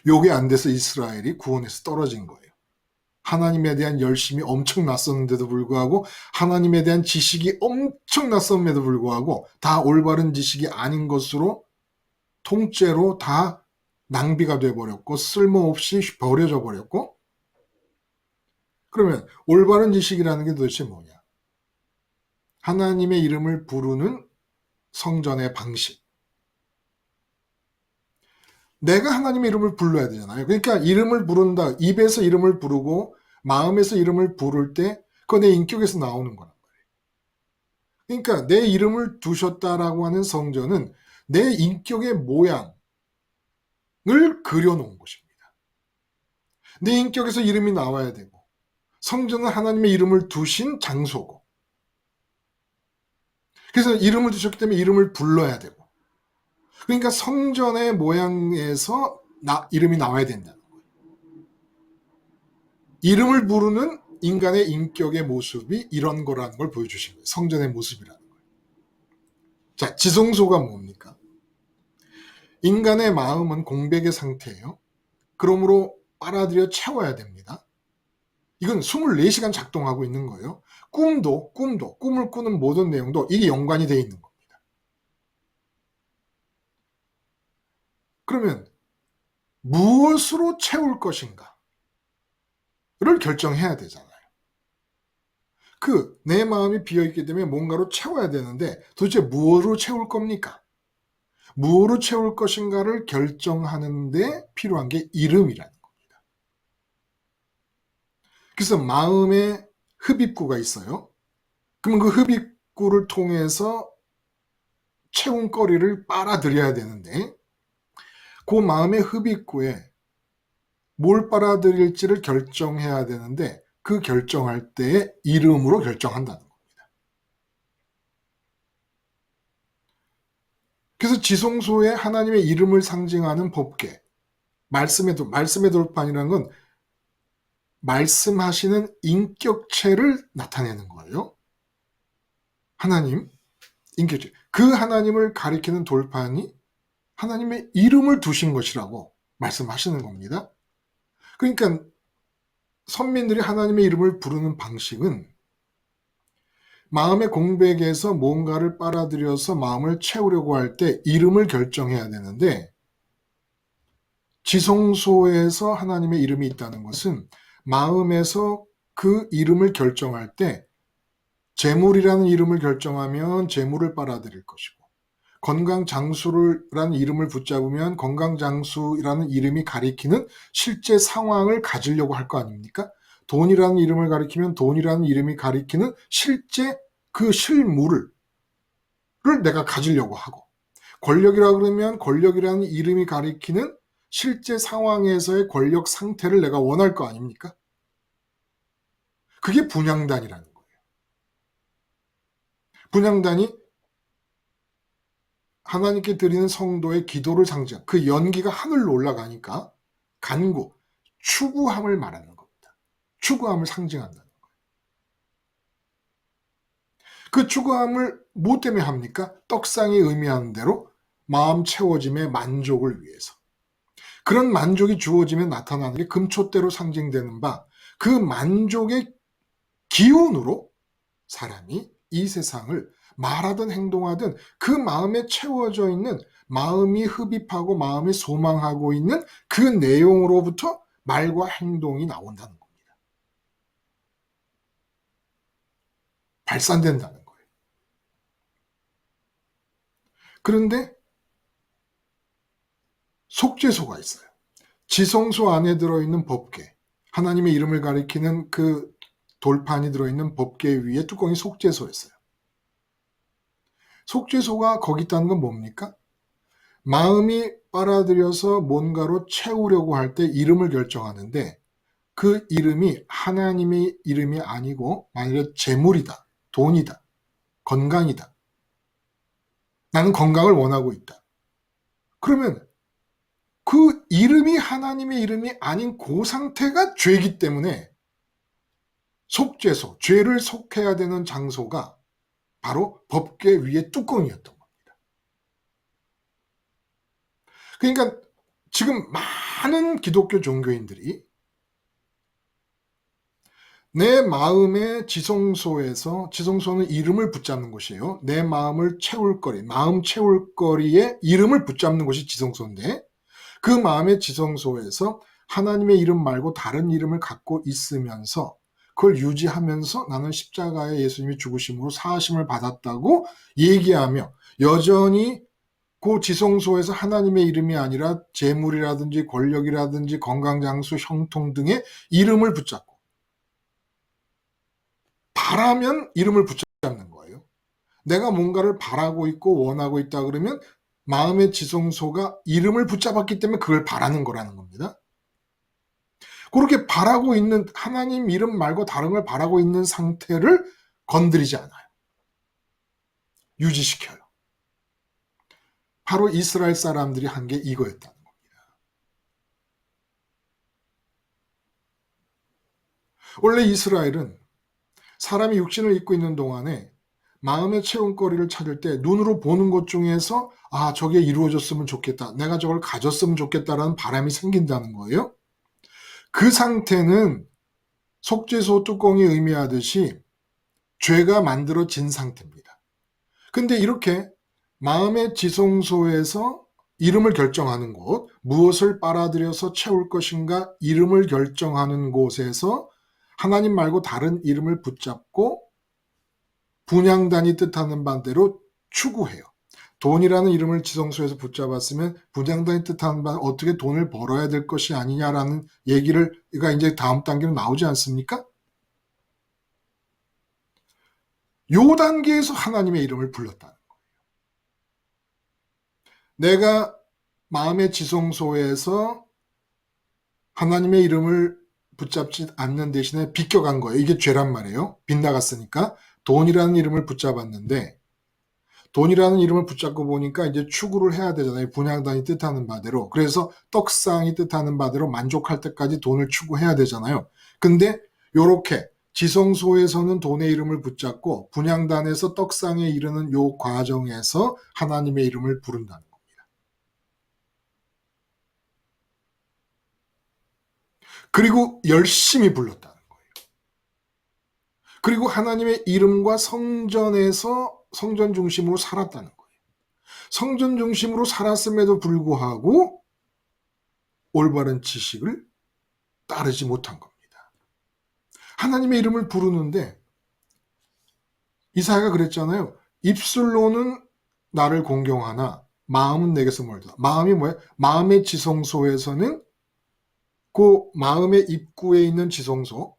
요게 안 돼서 이스라엘이 구원에서 떨어진 거예요. 하나님에 대한 열심이 엄청 났었는데도 불구하고 하나님에 대한 지식이 엄청 났었음에도 불구하고 다 올바른 지식이 아닌 것으로 통째로 다 낭비가 돼버렸고 쓸모없이 버려져 버렸고, 그러면 올바른 지식이라는 게 도대체 뭐냐? 하나님의 이름을 부르는 성전의 방식. 내가 하나님의 이름을 불러야 되잖아요. 그러니까 이름을 부른다. 입에서 이름을 부르고 마음에서 이름을 부를 때 그거 내 인격에서 나오는 거란 말이에요. 그러니까 내 이름을 두셨다라고 하는 성전은 내 인격의 모양을 그려놓은 것입니다. 내 인격에서 이름이 나와야 되고 성전은 하나님의 이름을 두신 장소고, 그래서 이름을 두셨기 때문에 이름을 불러야 되고, 그러니까 성전의 모양에서 이름이 나와야 된다는 거예요. 이름을 부르는 인간의 인격의 모습이 이런 거라는 걸 보여주신 거예요. 성전의 모습이라는 거예요. 자, 지성소가 뭡니까? 인간의 마음은 공백의 상태예요. 그러므로 빨아들여 채워야 됩니다. 이건 24시간 작동하고 있는 거예요. 꿈을 꾸는 모든 내용도 이게 연관이 되어 있는 겁니다. 그러면 무엇으로 채울 것인가를 결정해야 되잖아요. 내 마음이 비어있기 때문에 뭔가로 채워야 되는데 도대체 무엇으로 채울 겁니까? 무엇으로 채울 것인가를 결정하는데 필요한 게 이름이라는 겁니다. 그래서 마음에 흡입구가 있어요. 그러면 그 흡입구를 통해서 채운거리를 빨아들여야 되는데 그 마음의 흡입구에 뭘 빨아들일지를 결정해야 되는데 그 결정할 때 이름으로 결정한다는 겁니다. 그래서 지성소에 하나님의 이름을 상징하는 법궤, 말씀의 돌판이라는 건 말씀하시는 인격체를 나타내는 거예요. 하나님, 인격체. 그 하나님을 가리키는 돌판이 하나님의 이름을 두신 것이라고 말씀하시는 겁니다. 그러니까 선민들이 하나님의 이름을 부르는 방식은 마음의 공백에서 뭔가를 빨아들여서 마음을 채우려고 할 때 이름을 결정해야 되는데, 지성소에서 하나님의 이름이 있다는 것은 마음에서 그 이름을 결정할 때 재물이라는 이름을 결정하면 재물을 빨아들일 것이고, 건강장수라는 이름을 붙잡으면 건강장수라는 이름이 가리키는 실제 상황을 가지려고 할 거 아닙니까? 돈이라는 이름을 가리키면 돈이라는 이름이 가리키는 실제 그 실물을 내가 가지려고 하고, 권력이라 그러면 권력이라는 이름이 가리키는 실제 상황에서의 권력 상태를 내가 원할 거 아닙니까? 그게 분향단이라는 거예요. 분향단이 하나님께 드리는 성도의 기도를 상징하는, 그 연기가 하늘로 올라가니까 간구, 추구함을 말하는 겁니다. 추구함을 상징한다는 거예요. 그 추구함을 뭐 때문에 합니까? 떡상이 의미하는 대로 마음 채워짐의 만족을 위해서. 그런 만족이 주어지면 나타나는 게 금촛대로 상징되는 바, 그 만족의 기운으로 사람이 이 세상을 말하든 행동하든 그 마음에 채워져 있는, 마음이 흡입하고 마음이 소망하고 있는 그 내용으로부터 말과 행동이 나온다는 겁니다. 발산된다는 거예요. 그런데 속죄소가 있어요. 지성소 안에 들어있는 법궤, 하나님의 이름을 가리키는 그 돌판이 들어있는 법궤 위에 뚜껑이 속죄소였어요. 속죄소가 거기 있다는 건 뭡니까? 마음이 빨아들여서 뭔가로 채우려고 할 때 이름을 결정하는데, 그 이름이 하나님의 이름이 아니고 만약에 재물이다, 돈이다, 건강이다, 나는 건강을 원하고 있다, 그러면 그 이름이 하나님의 이름이 아닌 그 상태가 죄이기 때문에 속죄소, 죄를 속해야 되는 장소가 바로 법궤 위에 뚜껑이었던 겁니다. 그러니까 지금 많은 기독교 종교인들이 내 마음의 지성소에서, 지성소는 이름을 붙잡는 곳이에요. 내 마음을 채울 거리, 마음 채울 거리에 이름을 붙잡는 곳이 지성소인데, 그 마음의 지성소에서 하나님의 이름 말고 다른 이름을 갖고 있으면서 그걸 유지하면서 나는 십자가에 예수님이 죽으심으로 사하심을 받았다고 얘기하며 여전히 그 지성소에서 하나님의 이름이 아니라 재물이라든지 권력이라든지 건강장수, 형통 등의 이름을 붙잡고, 바라면 이름을 붙잡는 거예요. 내가 뭔가를 바라고 있고 원하고 있다 그러면 마음의 지성소가 이름을 붙잡았기 때문에 그걸 바라는 거라는 겁니다. 그렇게 바라고 있는, 하나님 이름 말고 다른 걸 바라고 있는 상태를 건드리지 않아요. 유지시켜요. 바로 이스라엘 사람들이 한 게 이거였다는 겁니다. 원래 이스라엘은 사람이 육신을 입고 있는 동안에 마음의 채움거리를 찾을 때 눈으로 보는 것 중에서 저게 이루어졌으면 좋겠다, 내가 저걸 가졌으면 좋겠다라는 바람이 생긴다는 거예요. 그 상태는 속죄소 뚜껑이 의미하듯이 죄가 만들어진 상태입니다. 근데 이렇게 마음의 지성소에서 이름을 결정하는 곳, 무엇을 빨아들여서 채울 것인가 이름을 결정하는 곳에서 하나님 말고 다른 이름을 붙잡고 분향단이 뜻하는 반대로 추구해요. 돈이라는 이름을 지성소에서 붙잡았으면 분향단이 뜻하는 바는 어떻게 돈을 벌어야 될 것이 아니냐라는 얘기가 이제 다음 단계로 나오지 않습니까? 요 단계에서 하나님의 이름을 불렀다는 거예요. 내가 마음의 지성소에서 하나님의 이름을 붙잡지 않는 대신에 비껴간 거예요. 이게 죄란 말이에요. 빗나갔으니까. 돈이라는 이름을 붙잡았는데, 돈이라는 이름을 붙잡고 보니까 이제 추구를 해야 되잖아요. 분향단이 뜻하는 바대로. 그래서 떡상이 뜻하는 바대로 만족할 때까지 돈을 추구해야 되잖아요. 근데 요렇게 지성소에서는 돈의 이름을 붙잡고 분향단에서 떡상에 이르는 요 과정에서 하나님의 이름을 부른다는 겁니다. 그리고 열심히 불렀다는 거예요. 그리고 하나님의 이름과 성전에서 성전 중심으로 살았다는 거예요. 성전 중심으로 살았음에도 불구하고 올바른 지식을 따르지 못한 겁니다. 하나님의 이름을 부르는데 이사야가 그랬잖아요. 입술로는 나를 공경하나 마음은 내게서 멀다. 마음이 뭐예요? 마음의 지성소에서는 그 마음의 입구에 있는 지성소,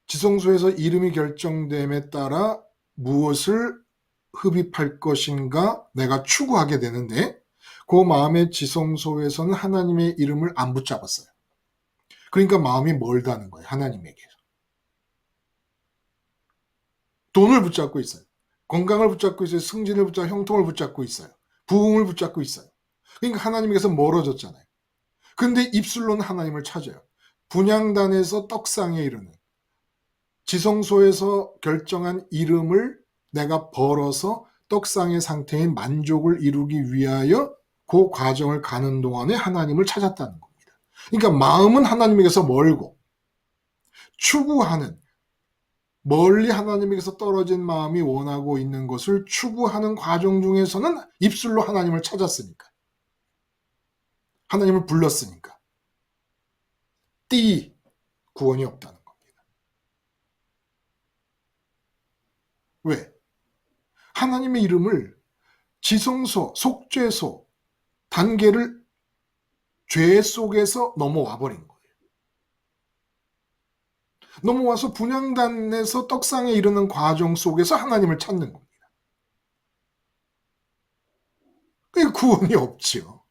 지성소에서 이름이 결정됨에 따라 무엇을 흡입할 것인가 내가 추구하게 되는데, 그 마음의 지성소에서는 하나님의 이름을 안 붙잡았어요. 그러니까 마음이 멀다는 거예요. 하나님에게서. 돈을 붙잡고 있어요. 건강을 붙잡고 있어요. 승진을 붙잡고, 형통을 붙잡고 있어요. 부흥을 붙잡고 있어요. 그러니까 하나님에게서 멀어졌잖아요. 근데 입술로는 하나님을 찾아요. 분향단에서 떡상에 이르는, 지성소에서 결정한 이름을 내가 벌어서 떡상의 상태인 만족을 이루기 위하여 그 과정을 가는 동안에 하나님을 찾았다는 겁니다. 그러니까 마음은 하나님에게서 멀고 추구하는, 멀리 하나님에게서 떨어진 마음이 원하고 있는 것을 추구하는 과정 중에서는 입술로 하나님을 찾았으니까, 하나님을 불렀으니까 구원이 없다는 겁니다. 왜? 하나님의 이름을 지성소, 속죄소 단계를 죄 속에서 넘어와 버린 거예요. 넘어와서 분향단에서 떡상에 이르는 과정 속에서 하나님을 찾는 겁니다. 그게 구원이 없지요.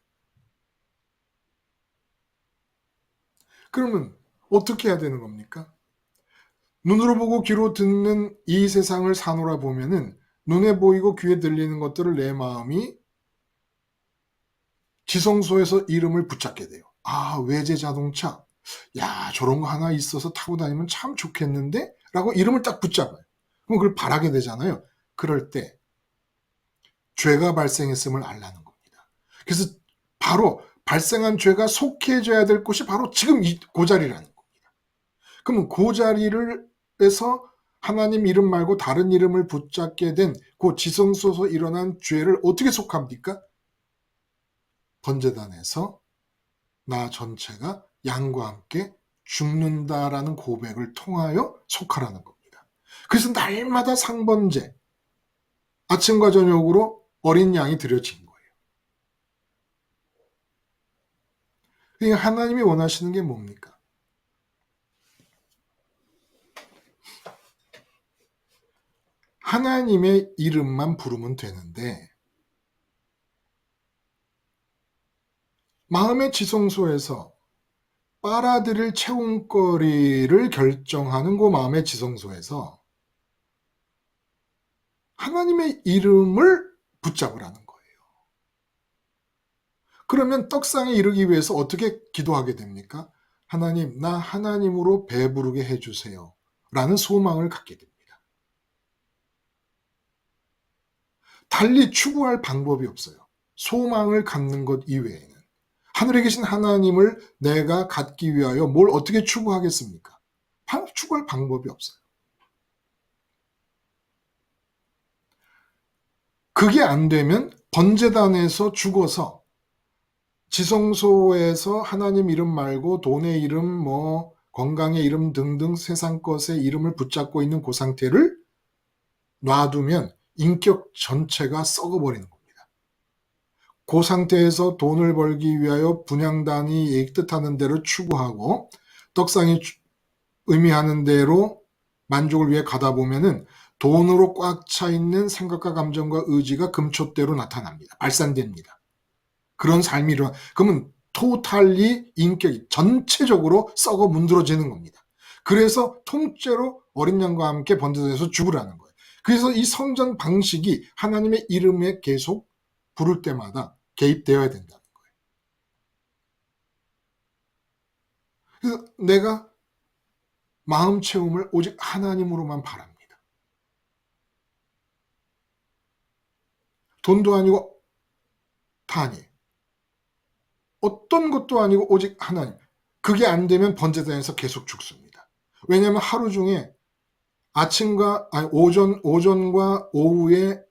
그러면 어떻게 해야 되는 겁니까? 눈으로 보고 귀로 듣는 이 세상을 사노라 보면은 눈에 보이고 귀에 들리는 것들을 내 마음이 지성소에서 이름을 붙잡게 돼요. 아, 외제 자동차. 야, 저런 거 하나 있어서 타고 다니면 참 좋겠는데? 라고 이름을 딱 붙잡아요. 그럼 그걸 바라게 되잖아요. 그럴 때 죄가 발생했음을 알라는 겁니다. 그래서 바로 발생한 죄가 속해져야 될 곳이 바로 지금 그 자리라는 겁니다. 그러면 그 자리에서 하나님 이름 말고 다른 이름을 붙잡게 된 그 지성소에서 일어난 죄를 어떻게 속합니까? 번제단에서 나 전체가 양과 함께 죽는다라는 고백을 통하여 속하라는 겁니다. 그래서 날마다 상번제, 아침과 저녁으로 어린 양이 드려진 거예요. 그러니까 하나님이 원하시는 게 뭡니까? 하나님의 이름만 부르면 되는데 마음의 지성소에서 빨아들일 채움거리를 결정하는 그 마음의 지성소에서 하나님의 이름을 붙잡으라는 거예요. 그러면 떡상에 이르기 위해서 어떻게 기도하게 됩니까? 하나님, 나 하나님으로 배부르게 해주세요. 라는 소망을 갖게 됩니다. 달리 추구할 방법이 없어요. 소망을 갖는 것 이외에는. 하늘에 계신 하나님을 내가 갖기 위하여 뭘 어떻게 추구하겠습니까? 추구할 방법이 없어요. 그게 안 되면 번제단에서 죽어서 지성소에서 하나님 이름 말고 돈의 이름, 뭐 건강의 이름 등등 세상 것의 이름을 붙잡고 있는 그 상태를 놔두면 인격 전체가 썩어버리는 겁니다. 그 상태에서 돈을 벌기 위하여 분향단이 뜻하는 대로 추구하고 떡상이 의미하는 대로 만족을 위해 가다 보면은 돈으로 꽉 차 있는 생각과 감정과 의지가 금초대로 나타납니다. 발산됩니다. 그런 삶이 그러면 토탈리 인격이 전체적으로 썩어 문드러지는 겁니다. 그래서 통째로 어린 양과 함께 번제단에서 죽으라는 거예요. 그래서 이 성전 방식이 하나님의 이름에 계속 부를 때마다 개입되어야 된다는 거예요. 그래서 내가 마음 채움을 오직 하나님으로만 바랍니다. 돈도 아니고 다 아니에요. 어떤 것도 아니고 오직 하나님. 그게 안 되면 번제단에서 계속 죽습니다. 왜냐하면 하루 중에 오전과 오후에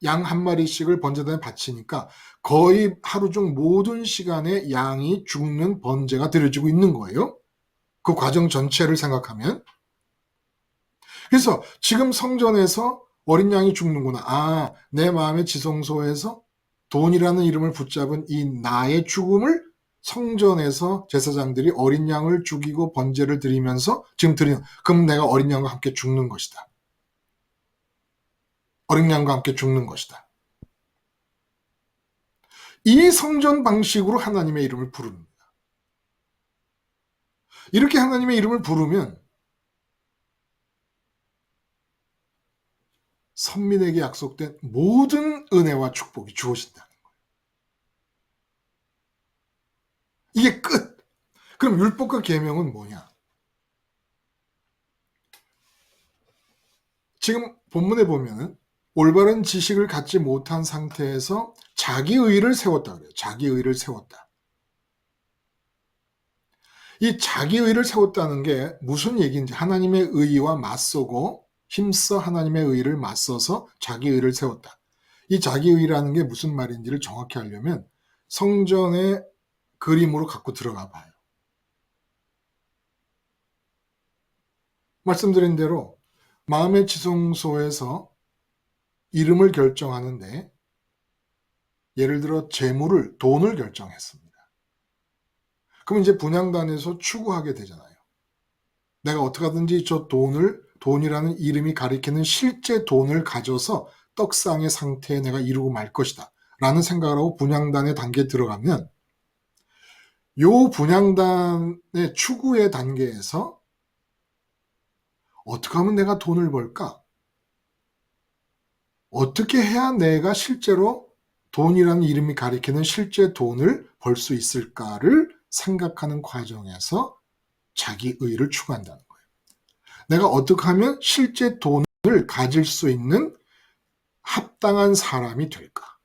양 한 마리씩을 번제단에 바치니까 거의 하루 중 모든 시간에 양이 죽는 번제가 드려지고 있는 거예요. 그 과정 전체를 생각하면. 그래서 지금 성전에서 어린 양이 죽는구나. 아, 내 마음의 지성소에서 돈이라는 이름을 붙잡은 이 나의 죽음을 성전에서 제사장들이 어린 양을 죽이고 번제를 드리면서 지금 그럼 내가 어린 양과 함께 죽는 것이다. 어린 양과 함께 죽는 것이다. 이 성전 방식으로 하나님의 이름을 부릅니다. 이렇게 하나님의 이름을 부르면 선민에게 약속된 모든 은혜와 축복이 주어진다는 거예요. 이게 끝. 그럼 율법과 계명은 뭐냐? 지금 본문에 보면은 올바른 지식을 갖지 못한 상태에서 자기 의를 세웠다 그래요. 자기 의를 세웠다. 이 자기의를 세웠다는 게 무슨 얘기인지, 하나님의 의와 맞서고 힘써 하나님의 의를 맞서서 자기의를 세웠다. 이 자기의라는 게 무슨 말인지를 정확히 알려면 성전의 그림으로 갖고 들어가 봐요. 말씀드린 대로 마음의 지성소에서 이름을 결정하는데, 예를 들어 재물을, 돈을 결정했습니다. 그럼 이제 분향단에서 추구하게 되잖아요. 내가 어떻게 하든지 저 돈이라는 이름이 가리키는 실제 돈을 가져서 떡상의 상태에 내가 이루고 말 것이다 라는 생각을 하고 분향단의 단계에 들어가면, 요 분향단의 추구의 단계에서 어떻게 하면 내가 돈을 벌까? 어떻게 해야 내가 실제로 돈이라는 이름이 가리키는 실제 돈을 벌 수 있을까를 생각하는 과정에서 자기의를 추구한다는 거예요. 내가 어떻게 하면 실제 돈을 가질 수 있는 합당한 사람이 될까?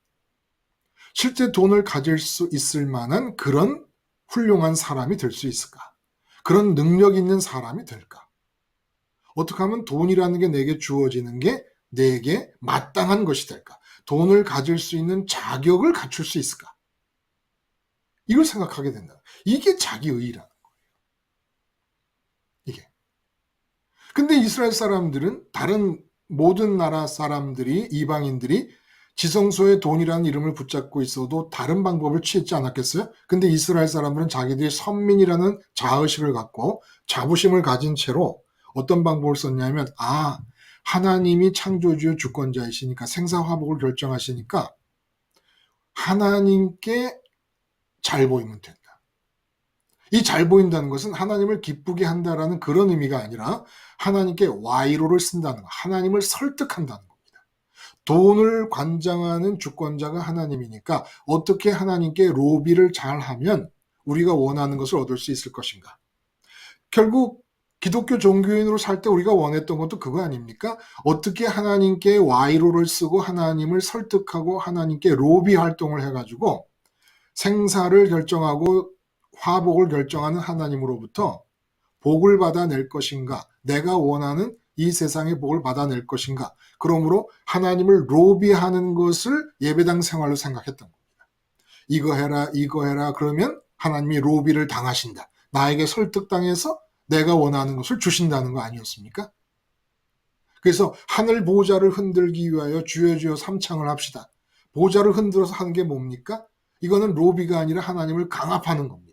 실제 돈을 가질 수 있을 만한 그런 훌륭한 사람이 될 수 있을까? 그런 능력 있는 사람이 될까? 어떻게 하면 돈이라는 게 내게 주어지는 게 내게 마땅한 것이 될까? 돈을 가질 수 있는 자격을 갖출 수 있을까? 이걸 생각하게 된다. 이게 자기의라는 거예요. 이게. 근데 이스라엘 사람들은, 다른 모든 나라 사람들이, 이방인들이 지성소에 돈이라는 이름을 붙잡고 있어도 다른 방법을 취했지 않았겠어요? 근데 이스라엘 사람들은 자기들이 선민이라는 자의식을 갖고 자부심을 가진 채로 어떤 방법을 썼냐면, 하나님이 창조주의 주권자이시니까, 생사화복을 결정하시니까 하나님께 잘 보이면 된다. 이 잘 보인다는 것은 하나님을 기쁘게 한다라는 그런 의미가 아니라 하나님께 와이로를 쓴다는 거, 하나님을 설득한다는 겁니다. 돈을 관장하는 주권자가 하나님이니까 어떻게 하나님께 로비를 잘하면 우리가 원하는 것을 얻을 수 있을 것인가. 결국 기독교 종교인으로 살 때 우리가 원했던 것도 그거 아닙니까? 어떻게 하나님께 와이로를 쓰고 하나님을 설득하고 하나님께 로비 활동을 해가지고 생사를 결정하고 화복을 결정하는 하나님으로부터 복을 받아낼 것인가, 내가 원하는 이 세상의 복을 받아낼 것인가. 그러므로 하나님을 로비하는 것을 예배당 생활로 생각했던 겁니다. 이거 해라, 이거 해라. 그러면 하나님이 로비를 당하신다. 나에게 설득당해서 내가 원하는 것을 주신다는 거 아니었습니까? 그래서 하늘 보좌를 흔들기 위하여 주여 주여 삼창을 합시다. 보좌를 흔들어서 하는 게 뭡니까? 이거는 로비가 아니라 하나님을 강압하는 겁니다.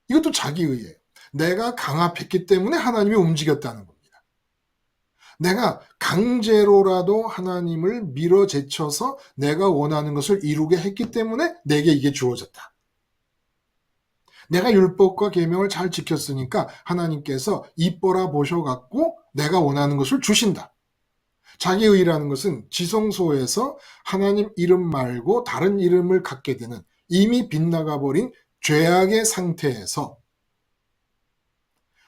이것도 자기의예요. 내가 강압했기 때문에 하나님이 움직였다는 겁니다. 내가 강제로라도 하나님을 밀어제쳐서 내가 원하는 것을 이루게 했기 때문에 내게 이게 주어졌다. 내가 율법과 계명을 잘 지켰으니까 하나님께서 이뻐라 보셔갖고 내가 원하는 것을 주신다. 자기의라는 것은 지성소에서 하나님 이름 말고 다른 이름을 갖게 되는, 이미 빗나가버린 죄악의 상태에서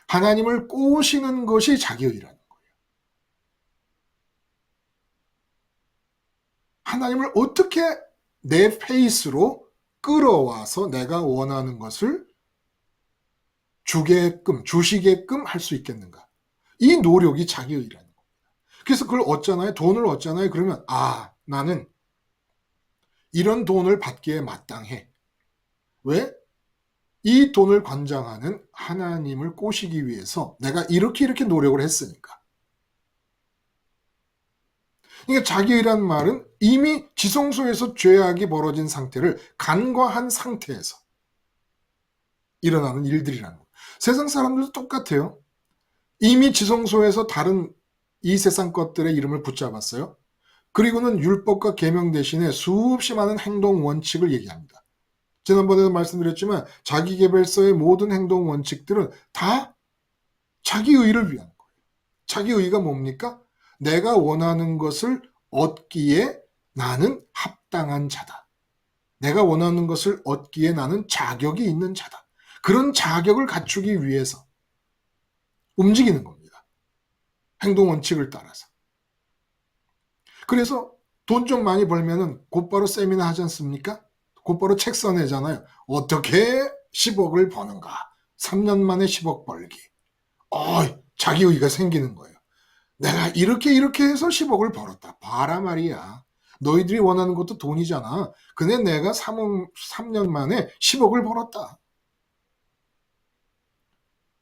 하나님을 꼬시는 것이 자기의라는 거예요. 하나님을 어떻게 내 페이스로 끌어와서 내가 원하는 것을 주시게끔 할 수 있겠는가. 이 노력이 자기의라는 겁니다. 그래서 그걸 얻잖아요. 돈을 얻잖아요. 그러면 나는 이런 돈을 받기에 마땅해. 왜? 이 돈을 관장하는 하나님을 꼬시기 위해서 내가 이렇게 노력을 했으니까. 그러니까 자기의란 말은 이미 지성소에서 죄악이 벌어진 상태를 간과한 상태에서 일어나는 일들이라는 거예요. 세상 사람들도 똑같아요. 이미 지성소에서 다른 이 세상 것들의 이름을 붙잡았어요. 그리고는 율법과 계명 대신에 수없이 많은 행동 원칙을 얘기합니다. 지난번에도 말씀드렸지만 자기계발서의 모든 행동 원칙들은 다 자기의를 위한 거예요. 자기의가 뭡니까? 내가 원하는 것을 얻기에 나는 합당한 자다. 내가 원하는 것을 얻기에 나는 자격이 있는 자다. 그런 자격을 갖추기 위해서 움직이는 겁니다. 행동 원칙을 따라서. 그래서 돈 좀 많이 벌면은 곧바로 세미나 하지 않습니까? 곧바로 책 써내잖아요. 어떻게 10억을 버는가? 3년 만에 10억 벌기. 자기 의의가 생기는 거예요. 내가 이렇게 해서 10억을 벌었다. 봐라 말이야. 너희들이 원하는 것도 돈이잖아. 근데 내가 3년 만에 10억을 벌었다.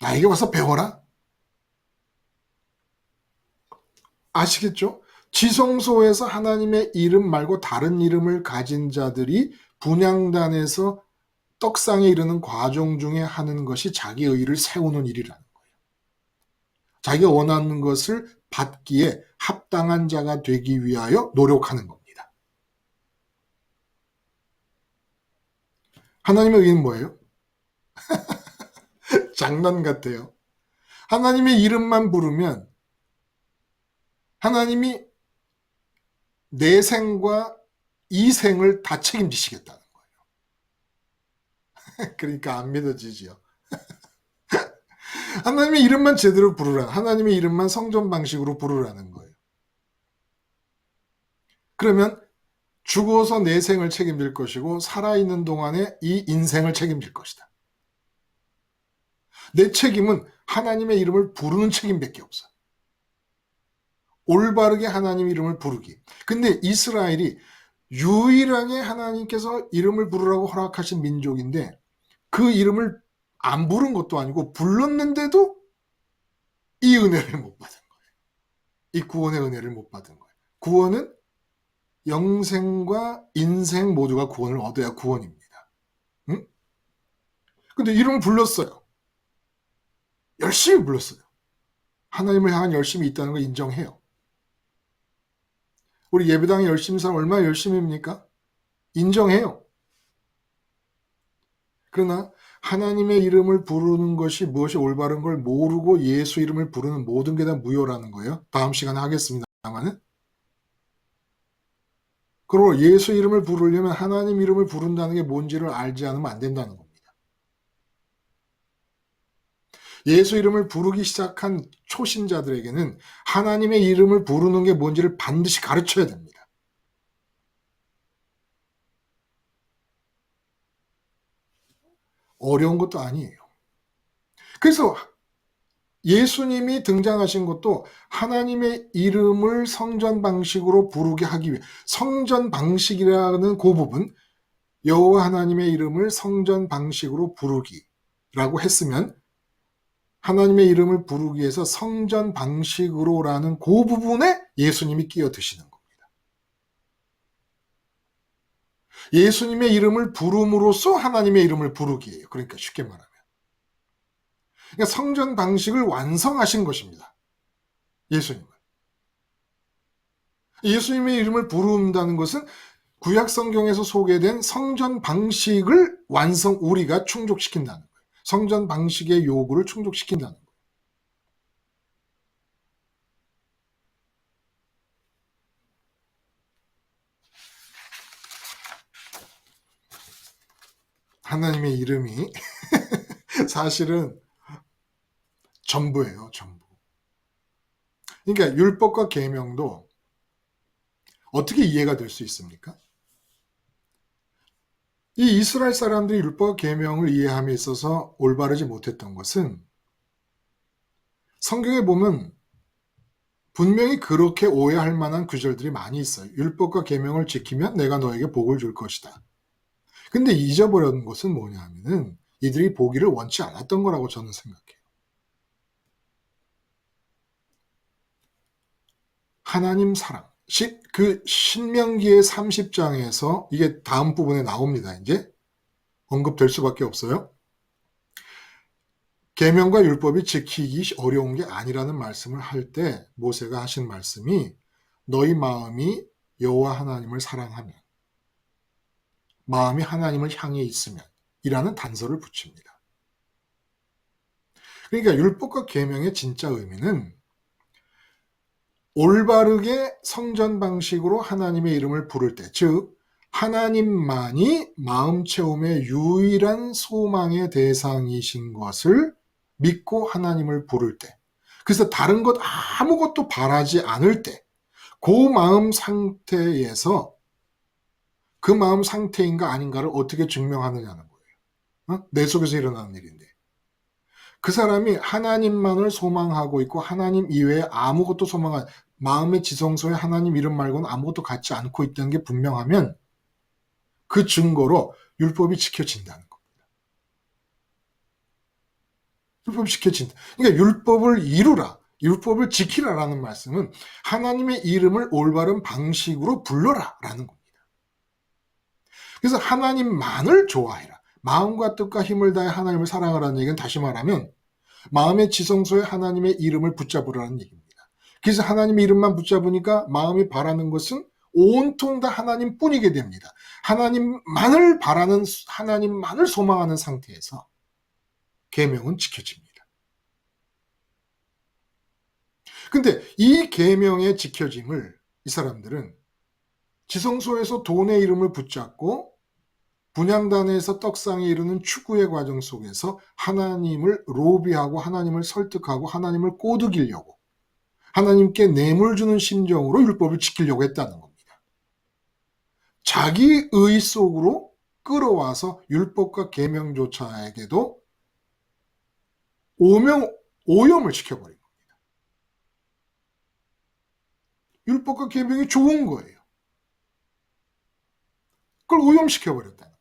나에게 와서 배워라. 아시겠죠? 지성소에서 하나님의 이름 말고 다른 이름을 가진 자들이 분향단에서 떡상에 이르는 과정 중에 하는 것이 자기 의의를 세우는 일이라는 거예요. 자기가 원하는 것을 받기에 합당한 자가 되기 위하여 노력하는 겁니다. 하나님의 의의는 뭐예요? 장난 같아요. 하나님의 이름만 부르면 하나님이 내 생과 이 생을 다 책임지시겠다는 거예요. 그러니까 안 믿어지지요. 하나님의 이름만 제대로 부르라. 하나님의 이름만 성전 방식으로 부르라는 거예요. 그러면 죽어서 내 생을 책임질 것이고 살아있는 동안에 이 인생을 책임질 것이다. 내 책임은 하나님의 이름을 부르는 책임밖에 없어요. 올바르게 하나님 이름을 부르기. 근데 이스라엘이 유일하게 하나님께서 이름을 부르라고 허락하신 민족인데 그 이름을 안 부른 것도 아니고 불렀는데도 이 은혜를 못 받은 거예요. 이 구원의 은혜를 못 받은 거예요. 구원은 영생과 인생 모두가 구원을 얻어야 구원입니다. 응? 근데 이름을 불렀어요. 열심히 불렀어요. 하나님을 향한 열심이 있다는 걸 인정해요. 우리 예배당에 열심히 사람 얼마나 열심입니까? 인정해요. 그러나 하나님의 이름을 부르는 것이 무엇이 올바른 걸 모르고 예수 이름을 부르는 모든 게 다 무효라는 거예요. 다음 시간에 하겠습니다만은. 그리고 예수 이름을 부르려면 하나님 이름을 부른다는 게 뭔지를 알지 않으면 안 된다는 겁니다. 예수 이름을 부르기 시작한 초신자들에게는 하나님의 이름을 부르는 게 뭔지를 반드시 가르쳐야 됩니다. 어려운 것도 아니에요. 그래서 예수님이 등장하신 것도 하나님의 이름을 성전 방식으로 부르게 하기 위해, 성전 방식이라는 그 부분, 여호와 하나님의 이름을 성전 방식으로 부르기라고 했으면 하나님의 이름을 부르기 위해서 성전 방식으로라는 그 부분에 예수님이 끼어드시는 겁니다. 예수님의 이름을 부름으로써 하나님의 이름을 부르기예요. 그러니까 쉽게 말하면. 그러니까 성전 방식을 완성하신 것입니다. 예수님은. 예수님의 이름을 부른다는 것은 구약 성경에서 소개된 성전 방식을 우리가 충족시킨다는 거예요. 성전 방식의 요구를 충족시킨다는 거예요. 하나님의 이름이 사실은 전부예요, 전부. 그러니까 율법과 계명도 어떻게 이해가 될 수 있습니까? 이 이스라엘 사람들이 율법과 계명을 이해함에 있어서 올바르지 못했던 것은 성경에 보면 분명히 그렇게 오해할 만한 구절들이 많이 있어요. 율법과 계명을 지키면 내가 너에게 복을 줄 것이다. 근데 잊어버린 것은 뭐냐 하면은 이들이 보기를 원치 않았던 거라고 저는 생각해요. 하나님 사랑. 그 신명기의 30장에서 이게 다음 부분에 나옵니다. 이제 언급될 수밖에 없어요. 계명과 율법이 지키기 어려운 게 아니라는 말씀을 할 때 모세가 하신 말씀이 너희 마음이 여호와 하나님을 사랑하면 마음이 하나님을 향해 있으면 이라는 단서를 붙입니다. 그러니까 율법과 계명의 진짜 의미는 올바르게 성전 방식으로 하나님의 이름을 부를 때, 즉 하나님만이 마음 채움의 유일한 소망의 대상이신 것을 믿고 하나님을 부를 때, 그래서 다른 것 아무것도 바라지 않을 때, 그 마음 상태에서 그 마음 상태인가 아닌가를 어떻게 증명하느냐는 거예요. 내 속에서 일어나는 일인데. 그 사람이 하나님만을 소망하고 있고 하나님 이외에 아무것도 소망한 마음의 지성소에 하나님 이름 말고는 아무것도 갖지 않고 있다는 게 분명하면 그 증거로 율법이 지켜진다는 거. 율법이 지켜진다. 그러니까 율법을 이루라, 율법을 지키라라는 말씀은 하나님의 이름을 올바른 방식으로 불러라라는 겁니다. 그래서 하나님만을 좋아해라. 마음과 뜻과 힘을 다해 하나님을 사랑하라는 얘기는 다시 말하면 마음의 지성소에 하나님의 이름을 붙잡으라는 얘기입니다. 그래서 하나님의 이름만 붙잡으니까 마음이 바라는 것은 온통 다 하나님뿐이게 됩니다. 하나님만을 바라는, 하나님만을 소망하는 상태에서 계명은 지켜집니다. 근데 이 계명의 지켜짐을 이 사람들은 지성소에서 돈의 이름을 붙잡고 분향단에서 떡상에 이르는 추구의 과정 속에서 하나님을 로비하고 하나님을 설득하고 하나님을 꼬드기려고 하나님께 뇌물 주는 심정으로 율법을 지키려고 했다는 겁니다. 자기 의 속으로 끌어와서 율법과 계명조차에게도 오염을 시켜버린 겁니다. 율법과 계명이 좋은 거예요. 그걸 오염시켜버렸다는 겁니다.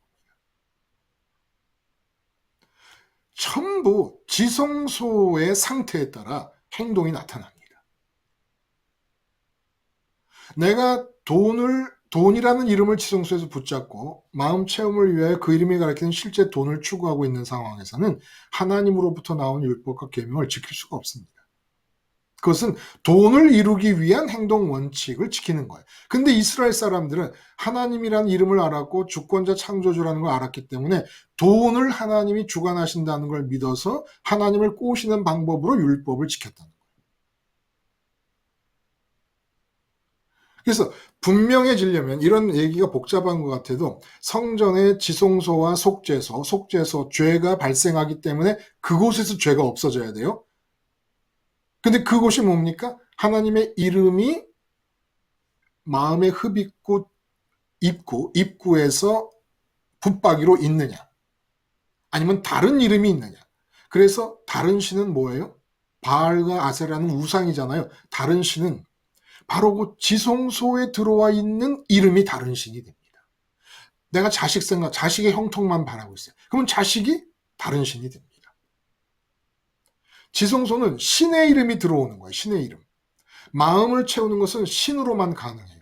전부 지성소의 상태에 따라 행동이 나타납니다. 내가 돈이라는 이름을 지성소에서 붙잡고 마음 체험을 위하여 그 이름이 가리키는 실제 돈을 추구하고 있는 상황에서는 하나님으로부터 나온 율법과 계명을 지킬 수가 없습니다. 그것은 돈을 이루기 위한 행동 원칙을 지키는 거예요. 근데 이스라엘 사람들은 하나님이라는 이름을 알았고 주권자 창조주라는 걸 알았기 때문에 돈을 하나님이 주관하신다는 걸 믿어서 하나님을 꼬시는 방법으로 율법을 지켰다는 거예요. 그래서 분명해지려면 이런 얘기가 복잡한 것 같아도 성전의 지성소와 속죄소, 죄가 발생하기 때문에 그곳에서 죄가 없어져야 돼요. 근데 그곳이 뭡니까? 하나님의 이름이 마음의 입구에서 붙박이로 있느냐? 아니면 다른 이름이 있느냐? 그래서 다른 신은 뭐예요? 바알과 아세라는 우상이잖아요. 다른 신은 바로 그 지성소에 들어와 있는 이름이 다른 신이 됩니다. 내가 자식의 형통만 바라고 있어요. 그러면 자식이 다른 신이 됩니다. 지성소는 신의 이름이 들어오는 거예요. 신의 이름. 마음을 채우는 것은 신으로만 가능해요.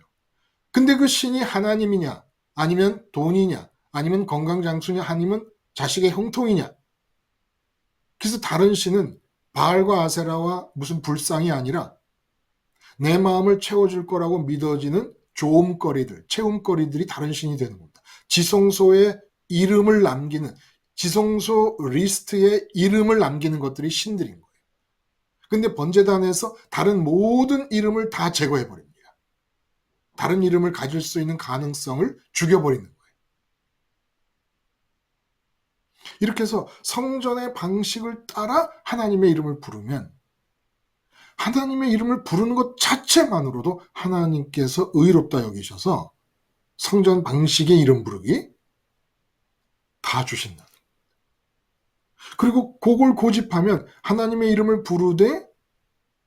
근데 그 신이 하나님이냐, 아니면 돈이냐, 아니면 건강장수냐, 아니면 자식의 형통이냐. 그래서 다른 신은 바알과 아세라와 무슨 불상이 아니라 내 마음을 채워줄 거라고 믿어지는 조음거리들, 채움거리들이 다른 신이 되는 겁니다. 지성소에 이름을 남기는, 지성소 리스트에 이름을 남기는 것들이 신들인 거예요. 근데 번제단에서 다른 모든 이름을 다 제거해버립니다. 다른 이름을 가질 수 있는 가능성을 죽여버리는 거예요. 이렇게 해서 성전의 방식을 따라 하나님의 이름을 부르면 하나님의 이름을 부르는 것 자체만으로도 하나님께서 의롭다 여기셔서 성전 방식의 이름 부르기 다 주신다. 그리고 그걸 고집하면 하나님의 이름을 부르되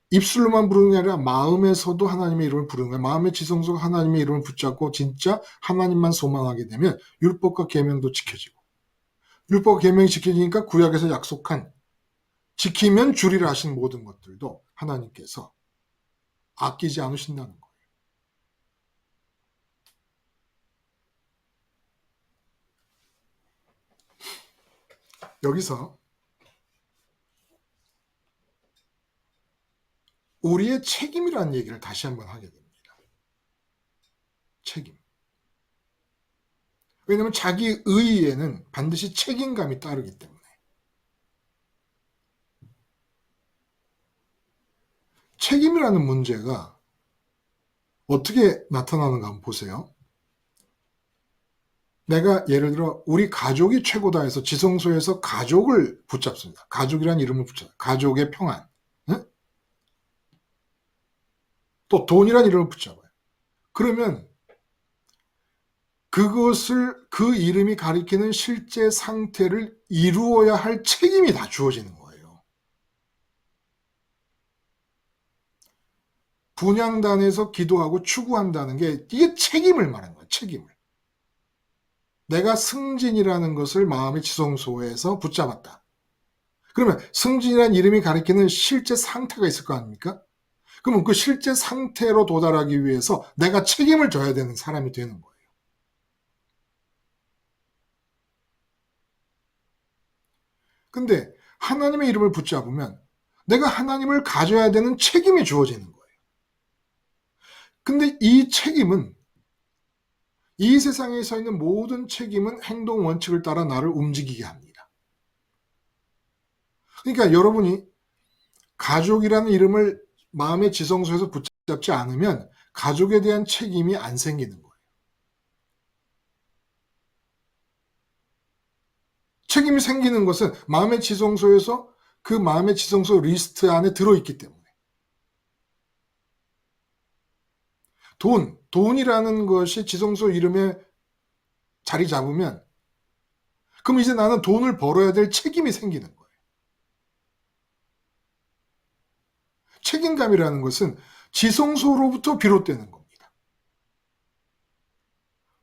입술로만 부르는 게 아니라 마음에서도 하나님의 이름을 부르는 거예요. 마음의 지성소가 하나님의 이름을 붙잡고 진짜 하나님만 소망하게 되면 율법과 계명도 지켜지고 율법과 계명이 지켜지니까 구약에서 약속한 지키면 주리라 하신 모든 것들도 하나님께서 아끼지 않으신다는 거예요. 여기서 우리의 책임이라는 얘기를 다시 한번 하게 됩니다. 책임. 왜냐하면 자기 의의에는 반드시 책임감이 따르기 때문에. 책임이라는 문제가 어떻게 나타나는가 한번 보세요. 내가 예를 들어 우리 가족이 최고다 해서 지성소에서 가족을 붙잡습니다. 가족이라는 이름을 붙잡아요. 가족의 평안. 응? 또 돈이라는 이름을 붙잡아요. 그러면 그것을 그 이름이 가리키는 실제 상태를 이루어야 할 책임이 다 주어지는 거예요. 분향단에서 기도하고 추구한다는 게 이게 책임을 말하는 거야. 책임을. 내가 승진이라는 것을 마음의 지성소에서 붙잡았다. 그러면 승진이라는 이름이 가리키는 실제 상태가 있을 거 아닙니까? 그러면 그 실제 상태로 도달하기 위해서 내가 책임을 져야 되는 사람이 되는 거예요. 근데 하나님의 이름을 붙잡으면 내가 하나님을 가져야 되는 책임이 주어지는 거예요. 근데 이 책임은, 이 세상에 서 있는 모든 책임은 행동 원칙을 따라 나를 움직이게 합니다. 그러니까 여러분이 가족이라는 이름을 마음의 지성소에서 붙잡지 않으면 가족에 대한 책임이 안 생기는 거예요. 책임이 생기는 것은 마음의 지성소에서 그 마음의 지성소 리스트 안에 들어있기 때문에. 돈이라는 것이 지성소 이름에 자리 잡으면 그럼 이제 나는 돈을 벌어야 될 책임이 생기는 거예요. 책임감이라는 것은 지성소로부터 비롯되는 겁니다.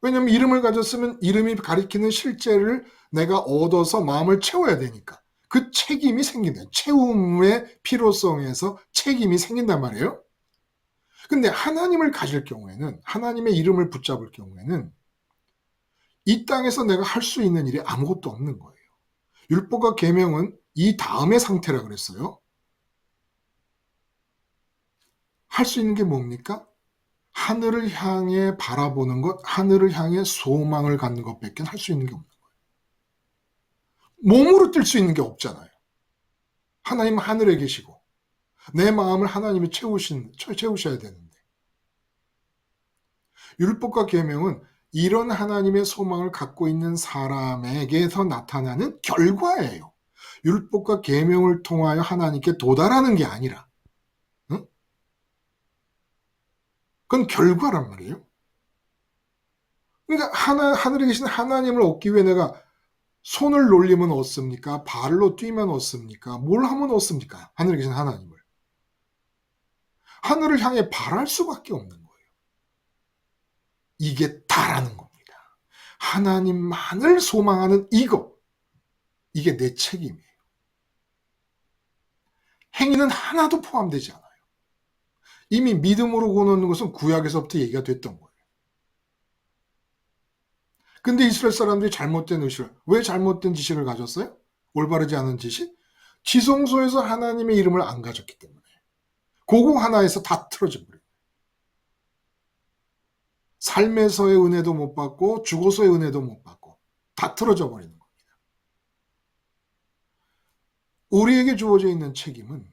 왜냐하면 이름을 가졌으면 이름이 가리키는 실제를 내가 얻어서 마음을 채워야 되니까 그 책임이 생긴다. 채움의 필요성에서 책임이 생긴단 말이에요. 근데 하나님을 가질 경우에는, 하나님의 이름을 붙잡을 경우에는 이 땅에서 내가 할 수 있는 일이 아무것도 없는 거예요. 율법과 계명은 이 다음의 상태라 그랬어요. 할 수 있는 게 뭡니까? 하늘을 향해 바라보는 것, 하늘을 향해 소망을 갖는 것밖에 할 수 있는 게 없는 거예요. 몸으로 뛸 수 있는 게 없잖아요. 하나님은 하늘에 계시고 내 마음을 하나님이 채우셔야 되는데, 율법과 계명은 이런 하나님의 소망을 갖고 있는 사람에게서 나타나는 결과예요. 율법과 계명을 통하여 하나님께 도달하는 게 아니라, 응? 그건 결과란 말이에요. 그러니까 하늘에 계신 하나님을 얻기 위해 내가 손을 놀리면 얻습니까? 발로 뛰면 얻습니까? 뭘 하면 얻습니까? 하늘에 계신 하나님을. 하늘을 향해 바랄 수밖에 없는 거예요. 이게 다라는 겁니다. 하나님만을 소망하는 이게 내 책임이에요. 행위는 하나도 포함되지 않아요. 이미 믿음으로 고는 것은 구약에서부터 얘기가 됐던 거예요. 근데 이스라엘 사람들이 잘못된 의식을, 왜 잘못된 지식을 가졌어요? 올바르지 않은 지식? 지성소에서 하나님의 이름을 안 가졌기 때문에. 그거 하나에서 다 틀어져 버려요. 삶에서의 은혜도 못 받고 죽어서의 은혜도 못 받고 다 틀어져 버리는 겁니다. 우리에게 주어져 있는 책임은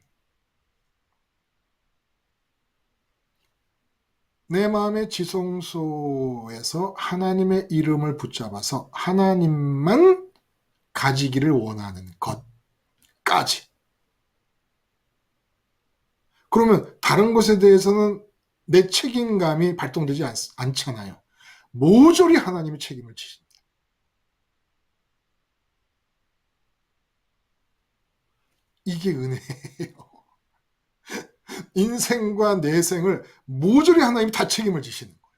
내 마음의 지성소에서 하나님의 이름을 붙잡아서 하나님만 가지기를 원하는 것까지. 그러면 다른 것에 대해서는 내 책임감이 발동되지 않잖아요. 모조리 하나님이 책임을 지십니다. 이게 은혜예요. 인생과 내생을 모조리 하나님이 다 책임을 지시는 거예요.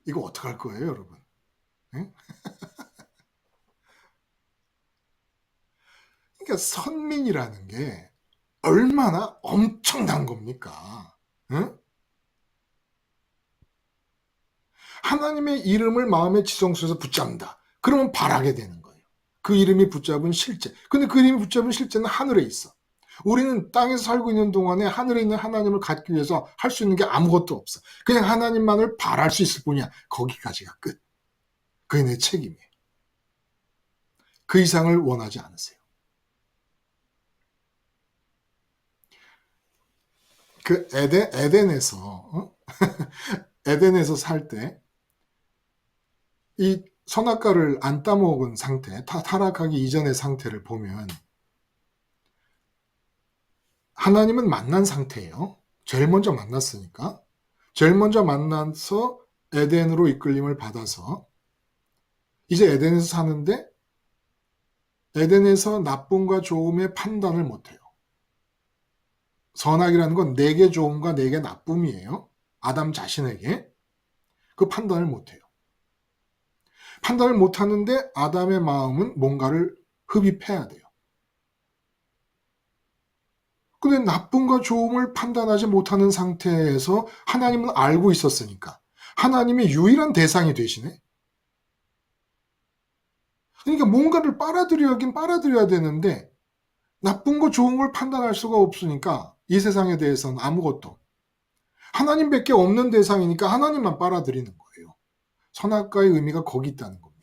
이거 어떡할 거예요, 여러분? 응? 그러니까 선민이라는 게 얼마나 엄청난 겁니까? 응? 하나님의 이름을 마음의 지성소에서 붙잡는다. 그러면 바라게 되는 거예요. 그 이름이 붙잡은 실제. 근데 그 이름이 붙잡은 실제는 하늘에 있어. 우리는 땅에서 살고 있는 동안에 하늘에 있는 하나님을 갖기 위해서 할 수 있는 게 아무것도 없어. 그냥 하나님만을 바랄 수 있을 뿐이야. 거기까지가 끝. 그게 내 책임이에요. 그 이상을 원하지 않으세요. 그 에덴에서 에덴에서 살 때 이 선악과를 안 따먹은 상태, 타락하기 이전의 상태를 보면 하나님은 만난 상태예요. 제일 먼저 만났으니까. 제일 먼저 만나서 에덴으로 이끌림을 받아서 이제 에덴에서 사는데 에덴에서 나쁨과 좋음의 판단을 못해요. 선악이라는 건 내게 좋음과 내게 나쁨이에요. 아담 자신에게. 그 판단을 못해요. 판단을 못하는데 아담의 마음은 뭔가를 흡입해야 돼요. 근데 나쁨과 좋음을 판단하지 못하는 상태에서 하나님은 알고 있었으니까 하나님의 유일한 대상이 되시네. 그러니까 뭔가를 빨아들여야긴 빨아들여야 되는데 나쁜 거 좋은 걸 판단할 수가 없으니까 이 세상에 대해서는 아무것도 하나님밖에 없는 대상이니까 하나님만 빨아들이는 거예요. 선악과의 의미가 거기 있다는 겁니다.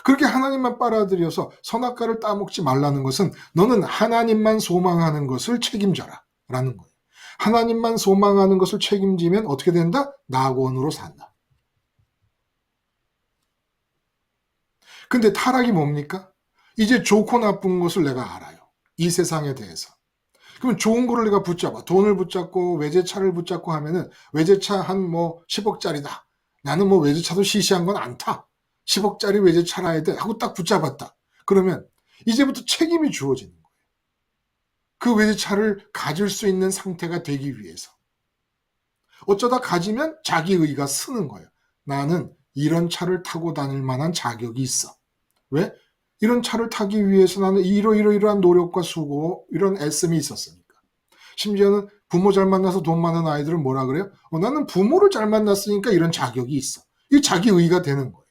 그렇게 하나님만 빨아들여서 선악과를 따먹지 말라는 것은 너는 하나님만 소망하는 것을 책임져라 라는 거예요. 하나님만 소망하는 것을 책임지면 어떻게 된다? 낙원으로 산다. 근데 타락이 뭡니까? 이제 좋고 나쁜 것을 내가 알아요. 이 세상에 대해서. 그러면 좋은 거를 내가 붙잡아. 돈을 붙잡고 외제차를 붙잡고 하면은 외제차 한 뭐 10억짜리다. 나는 뭐 외제차도 시시한 건 안 타. 10억짜리 외제차라야 돼. 하고 딱 붙잡았다. 그러면 이제부터 책임이 주어지는 거예요. 그 외제차를 가질 수 있는 상태가 되기 위해서. 어쩌다 가지면 자기 의가 쓰는 거예요. 나는 이런 차를 타고 다닐 만한 자격이 있어. 왜? 이런 차를 타기 위해서 나는 이러이러한 노력과 수고, 이런 애씀이 있었으니까. 심지어는 부모 잘 만나서 돈 많은 아이들은 뭐라 그래요? 나는 부모를 잘 만났으니까 이런 자격이 있어. 이게 자기 의가 되는 거예요.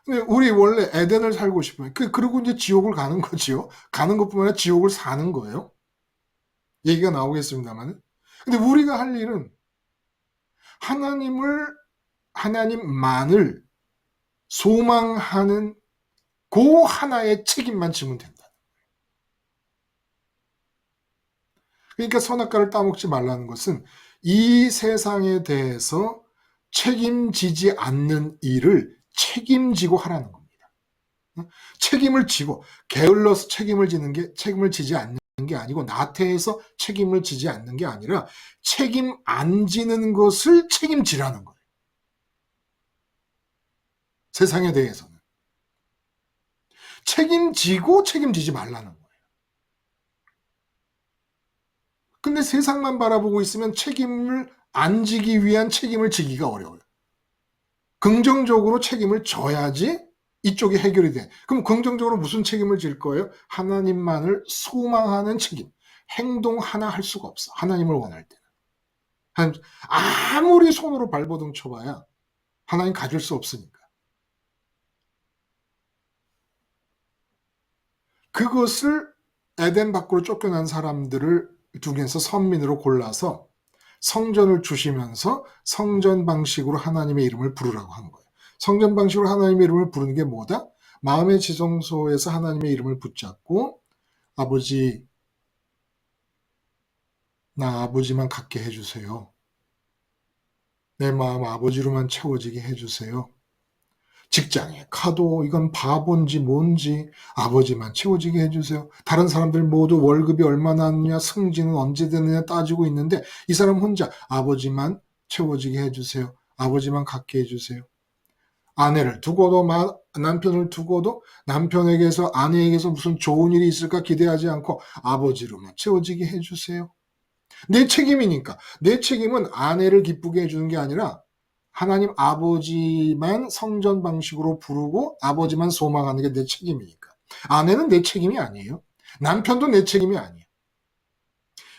근데 우리 원래 에덴을 살고 싶으면, 그리고 이제 지옥을 가는 거지요. 가는 것뿐만 아니라 지옥을 사는 거예요. 얘기가 나오겠습니다만. 근데 우리가 할 일은 하나님만을 소망하는 그 하나의 책임만 지면 된다. 그러니까 선악과를 따먹지 말라는 것은 이 세상에 대해서 책임지지 않는 일을 책임지고 하라는 겁니다. 책임을 지고 게을러서 책임을 지지 않는 게 아니고 나태해서 책임을 지지 않는 게 아니라 책임 안 지는 것을 책임지라는 거예요. 세상에 대해서는. 책임지고 책임지지 말라는 거예요. 근데 세상만 바라보고 있으면 책임을 안 지기 위한 책임을 지기가 어려워요. 긍정적으로 책임을 져야지 이쪽이 해결이 돼. 그럼 긍정적으로 무슨 책임을 질 거예요? 하나님만을 소망하는 책임. 행동 하나 할 수가 없어. 하나님을 원할 때는. 아무리 손으로 발버둥 쳐봐야 하나님 가질 수 없으니까. 그것을 에덴 밖으로 쫓겨난 사람들을 중에서 선민으로 골라서 성전을 주시면서 성전 방식으로 하나님의 이름을 부르라고 한 거예요. 성전 방식으로 하나님의 이름을 부르는 게 뭐다? 마음의 지성소에서 하나님의 이름을 붙잡고 아버지, 나 아버지만 갖게 해주세요. 내 마음 아버지로만 채워지게 해주세요. 직장에 가도 이건 바본지 뭔지 아버지만 채워지게 해주세요. 다른 사람들 모두 월급이 얼마나 나느냐, 승진은 언제 되느냐 따지고 있는데 이 사람 혼자 아버지만 채워지게 해주세요. 아버지만 갖게 해주세요. 아내를 두고도 남편을 두고도 남편에게서 아내에게서 무슨 좋은 일이 있을까 기대하지 않고 아버지로만 채워지게 해주세요. 내 책임이니까. 내 책임은 아내를 기쁘게 해주는 게 아니라 하나님 아버지만 성전 방식으로 부르고 아버지만 소망하는 게 내 책임이니까. 아내는 내 책임이 아니에요. 남편도 내 책임이 아니에요.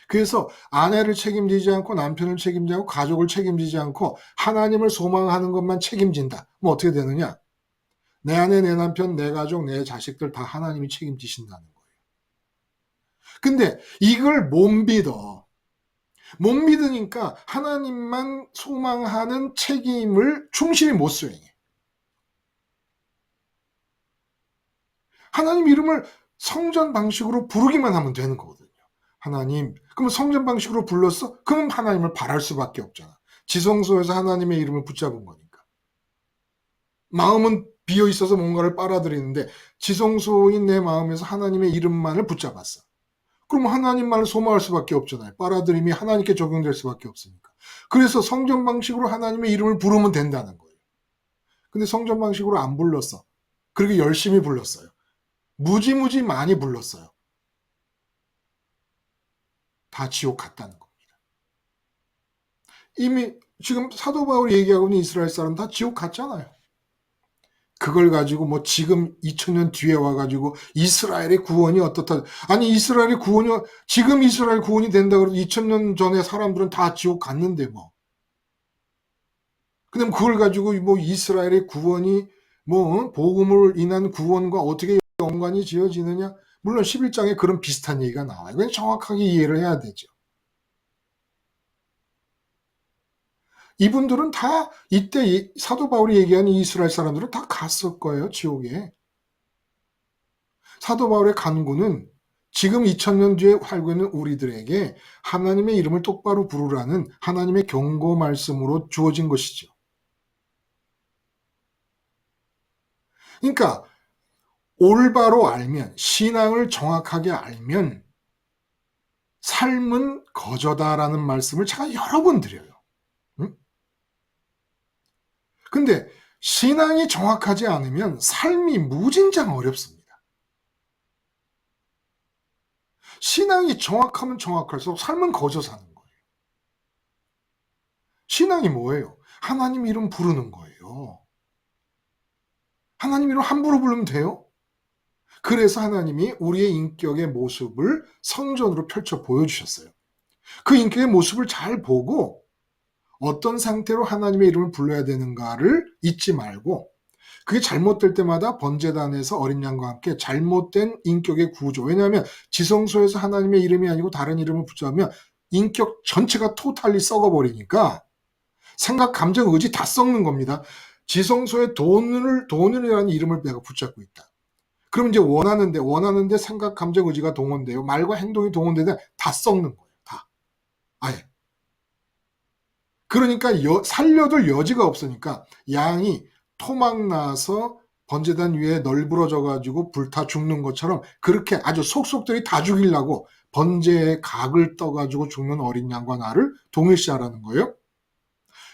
그래서 아내를 책임지지 않고 남편을 책임지지 않고 가족을 책임지지 않고 하나님을 소망하는 것만 책임진다. 뭐 어떻게 되느냐? 내 아내, 내 남편, 내 가족, 내 자식들 다 하나님이 책임지신다는 거예요. 근데 이걸 못 믿어. 못 믿으니까 하나님만 소망하는 책임을 충실히 못 수행해. 하나님 이름을 성전 방식으로 부르기만 하면 되는 거거든요. 하나님, 그럼 성전 방식으로 불렀어? 그럼 하나님을 바랄 수밖에 없잖아. 지성소에서 하나님의 이름을 붙잡은 거니까. 마음은 비어 있어서 뭔가를 빨아들이는데 지성소인 내 마음에서 하나님의 이름만을 붙잡았어. 그럼 하나님만을 소망할 수밖에 없잖아요. 빨아들임이 하나님께 적용될 수밖에 없으니까. 그래서 성전 방식으로 하나님의 이름을 부르면 된다는 거예요. 근데 성전 방식으로 안 불렀어. 그렇게 열심히 불렀어요. 무지무지 많이 불렀어요. 다 지옥 갔다는 겁니다. 이미 지금 사도 바울이 얘기하고 있는 이스라엘 사람 다 지옥 갔잖아요. 그걸 가지고 뭐 지금 2000년 뒤에 와가지고 이스라엘의 구원이 어떻다. 아니 이스라엘의 구원이 지금 이스라엘 구원이 된다 그래도 2000년 전에 사람들은 다 지옥 갔는데 뭐. 그럼 그걸 가지고 뭐 이스라엘의 구원이 뭐 복음을 인한 구원과 어떻게 연관이 지어지느냐. 물론 11장에 그런 비슷한 얘기가 나와요. 그냥 정확하게 이해를 해야 되죠. 이분들은 다 이때 사도 바울이 얘기하는 이스라엘 사람들은 다 갔을 거예요. 지옥에. 사도 바울의 간구는 지금 2000년 뒤에 살고 있는 우리들에게 하나님의 이름을 똑바로 부르라는 하나님의 경고 말씀으로 주어진 것이죠. 그러니까 올바로 알면, 신앙을 정확하게 알면 삶은 거저다라는 말씀을 제가 여러 번 드려요. 응? 근데 신앙이 정확하지 않으면 삶이 무진장 어렵습니다. 신앙이 정확하면 정확할수록 삶은 거저 사는 거예요. 신앙이 뭐예요? 하나님 이름 부르는 거예요. 하나님 이름 함부로 부르면 돼요? 그래서 하나님이 우리의 인격의 모습을 성전으로 펼쳐 보여주셨어요. 그 인격의 모습을 잘 보고 어떤 상태로 하나님의 이름을 불러야 되는가를 잊지 말고 그게 잘못될 때마다 번제단에서 어린 양과 함께 잘못된 인격의 구조. 왜냐하면 지성소에서 하나님의 이름이 아니고 다른 이름을 붙잡으면 인격 전체가 토탈리 썩어버리니까 생각, 감정, 의지 다 썩는 겁니다. 지성소에 돈이라는 이름을 내가 붙잡고 있다. 그럼 이제 원하는데 생각, 감정, 의지가 동원돼요. 말과 행동이 동원되면 다 썩는 거예요. 다. 아예. 그러니까 살려둘 여지가 없으니까 양이 토막 나서 번제단 위에 널브러져 가지고 불타 죽는 것처럼 그렇게 아주 속속들이 다 죽이려고 번제의 각을 떠가지고 죽는 어린 양과 나를 동일시하라는 거예요.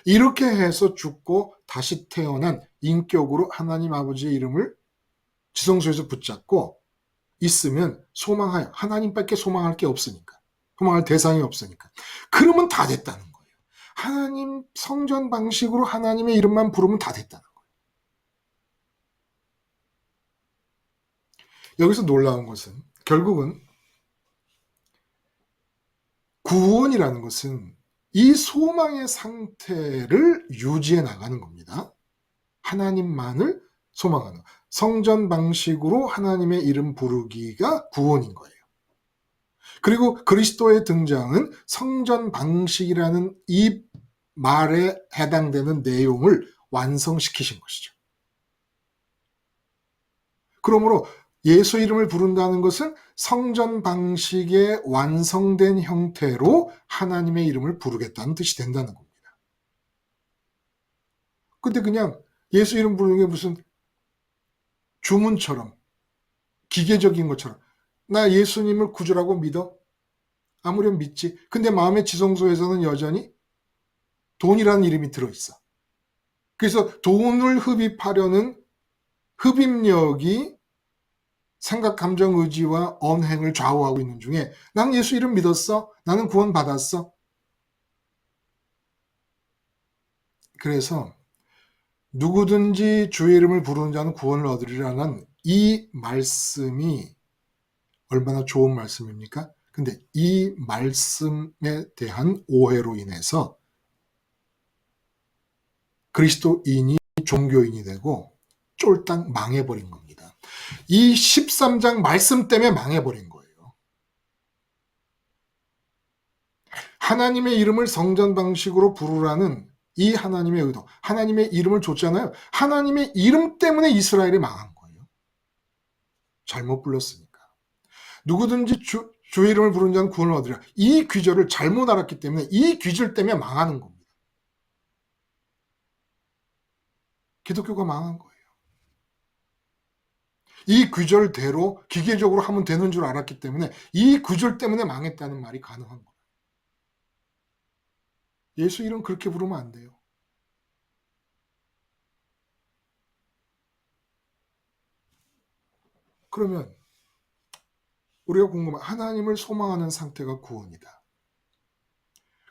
이렇게 해서 죽고 다시 태어난 인격으로 하나님 아버지의 이름을 지성소에서 붙잡고 있으면 소망하여 하나님밖에 소망할 게 없으니까 소망할 대상이 없으니까 그러면 다 됐다는 거예요. 하나님 성전 방식으로 하나님의 이름만 부르면 다 됐다는 거예요. 여기서 놀라운 것은 결국은 구원이라는 것은 이 소망의 상태를 유지해 나가는 겁니다. 하나님만을 소망하는 성전 방식으로 하나님의 이름 부르기가 구원인 거예요. 그리고 그리스도의 등장은 성전 방식이라는 이 말에 해당되는 내용을 완성시키신 것이죠. 그러므로 예수 이름을 부른다는 것은 성전 방식의 완성된 형태로 하나님의 이름을 부르겠다는 뜻이 된다는 겁니다. 근데 그냥 예수 이름 부르는 게 무슨 주문처럼 기계적인 것처럼 나 예수님을 구주라고 믿어? 아무렴 믿지. 근데 마음의 지성소에서는 여전히 돈이라는 이름이 들어있어. 그래서 돈을 흡입하려는 흡입력이 생각, 감정, 의지와 언행을 좌우하고 있는 중에 난 예수 이름 믿었어. 나는 구원 받았어. 그래서 누구든지 주의 이름을 부르는 자는 구원을 얻으리라는 이 말씀이 얼마나 좋은 말씀입니까? 근데 이 말씀에 대한 오해로 인해서 그리스도인이 종교인이 되고 쫄딱 망해버린 겁니다. 이 13장 말씀 때문에 망해버린 거예요. 하나님의 이름을 성전 방식으로 부르라는 이 하나님의 의도, 하나님의 이름을 줬잖아요. 하나님의 이름 때문에 이스라엘이 망한 거예요. 잘못 불렀으니까. 누구든지 주의 이름을 부르는 자는 구원을 얻으리라. 이 귀절을 잘못 알았기 때문에 이 귀절 때문에 망하는 겁니다. 기독교가 망한 거예요. 이 귀절대로 기계적으로 하면 되는 줄 알았기 때문에 이 귀절 때문에 망했다는 말이 가능한 거예요. 예수 이름 그렇게 부르면 안 돼요. 그러면 우리가 궁금한 하나님을 소망하는 상태가 구원이다.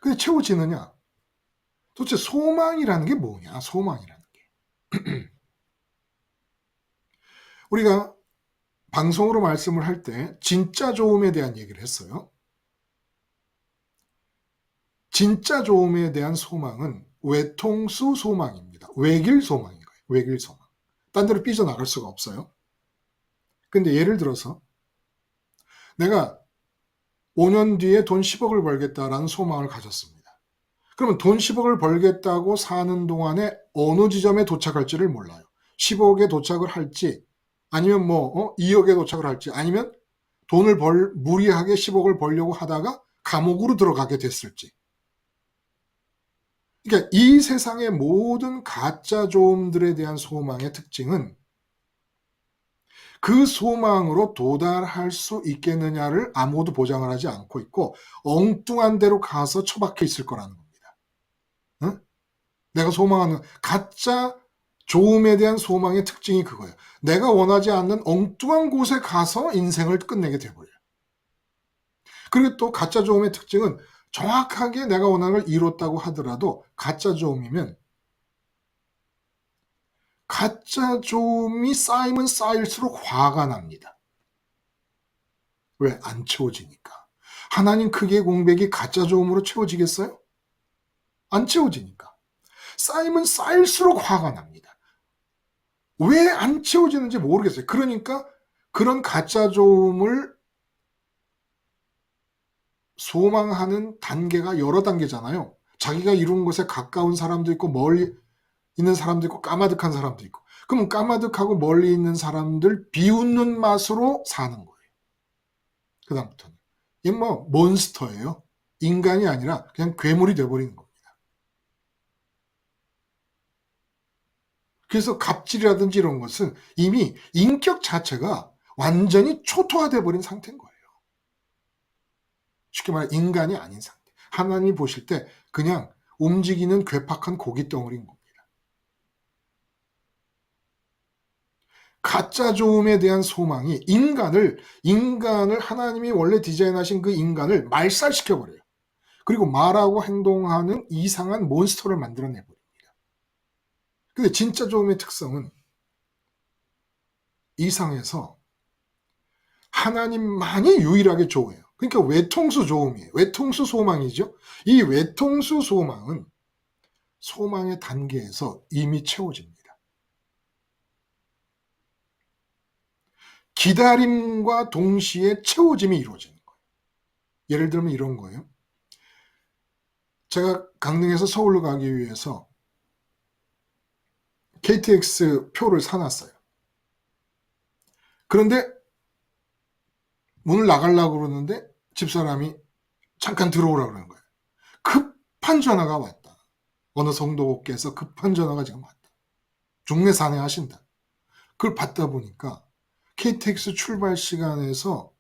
근데 채워지느냐? 도대체 소망이라는 게 뭐냐? 소망이라는 게. 우리가 방송으로 말씀을 할 때 진짜 좋음에 대한 얘기를 했어요. 진짜 좋음에 대한 소망은 외통수 소망입니다. 외길 소망인 거예요. 외길 소망. 딴 데로 삐져나갈 수가 없어요. 근데 예를 들어서 내가 5년 뒤에 돈 10억을 벌겠다라는 소망을 가졌습니다. 그러면 돈 10억을 벌겠다고 사는 동안에 어느 지점에 도착할지를 몰라요. 10억에 도착을 할지 아니면 2억에 도착을 할지 아니면 돈을 무리하게 10억을 벌려고 하다가 감옥으로 들어가게 됐을지. 그러니까 이 세상의 모든 가짜 좋음들에 대한 소망의 특징은 그 소망으로 도달할 수 있겠느냐를 아무도 보장을 하지 않고 있고 엉뚱한 데로 가서 처박혀 있을 거라는 겁니다. 응? 내가 소망하는 가짜 좋음에 대한 소망의 특징이 그거예요. 내가 원하지 않는 엉뚱한 곳에 가서 인생을 끝내게 돼버려요. 그리고 또 가짜 좋음의 특징은 정확하게 내가 원하는 걸 이뤘다고 하더라도 가짜 좋음이면 가짜 좋음이 쌓이면 쌓일수록 화가 납니다. 왜? 안 채워지니까. 하나님 크기의 공백이 가짜 좋음으로 채워지겠어요? 안 채워지니까. 쌓이면 쌓일수록 화가 납니다. 왜 안 채워지는지 모르겠어요. 그러니까 그런 가짜 좋음을 소망하는 단계가 여러 단계잖아요. 자기가 이룬 것에 가까운 사람도 있고 멀리 있는 사람도 있고 까마득한 사람도 있고. 그럼 까마득하고 멀리 있는 사람들 비웃는 맛으로 사는 거예요. 그 다음부터는. 이게 몬스터예요. 인간이 아니라 그냥 괴물이 돼버리는 겁니다. 그래서 갑질이라든지 이런 것은 이미 인격 자체가 완전히 초토화돼 버린 상태인 거예요. 쉽게 말해 인간이 아닌 상태. 하나님이 보실 때 그냥 움직이는 괴팍한 고깃덩어리인 겁니다. 가짜 좋음에 대한 소망이 인간을 하나님이 원래 디자인하신 그 인간을 말살시켜버려요. 그리고 말하고 행동하는 이상한 몬스터를 만들어내버립니다. 근데 진짜 좋음의 특성은 이상해서 하나님만이 유일하게 좋아해요. 그러니까 외통수 좋음이에요. 외통수 소망이죠. 이 외통수 소망은 소망의 단계에서 이미 채워집니다. 기다림과 동시에 채워짐이 이루어지는 거예요. 예를 들면 이런 거예요. 제가 강릉에서 서울로 가기 위해서 KTX 표를 사놨어요. 그런데 문을 나가려고 그러는데 집사람이 잠깐 들어오라고 그러는 거예요. 급한 전화가 왔다. 어느 성도께서 급한 전화가 지금 왔다. 중내산에 하신다. 그걸 받다 보니까 KTX 출발 시간에서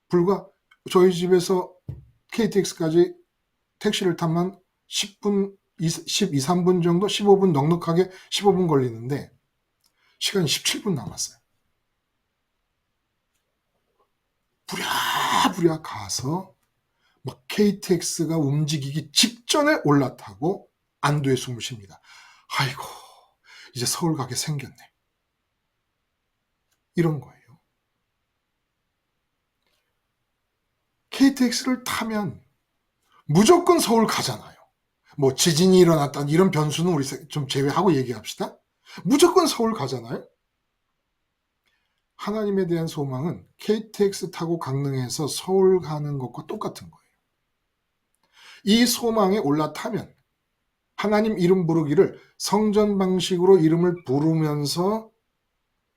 불과 저희 집에서 KTX까지 택시를 타면 10분, 12, 3분 정도, 15분 넉넉하게 15분 걸리는데 시간이 17분 남았어요. 부랴부랴 가서 막 KTX가 움직이기 직전에 올라타고 안도의 숨을 쉽니다. 아이고, 이제 서울 가게 생겼네. 이런 거예요. KTX를 타면 무조건 서울 가잖아요. 지진이 일어났다는 이런 변수는 우리 좀 제외하고 얘기합시다. 무조건 서울 가잖아요. 하나님에 대한 소망은 KTX 타고 강릉에서 서울 가는 것과 똑같은 거예요. 이 소망에 올라타면 하나님 이름 부르기를 성전 방식으로 이름을 부르면서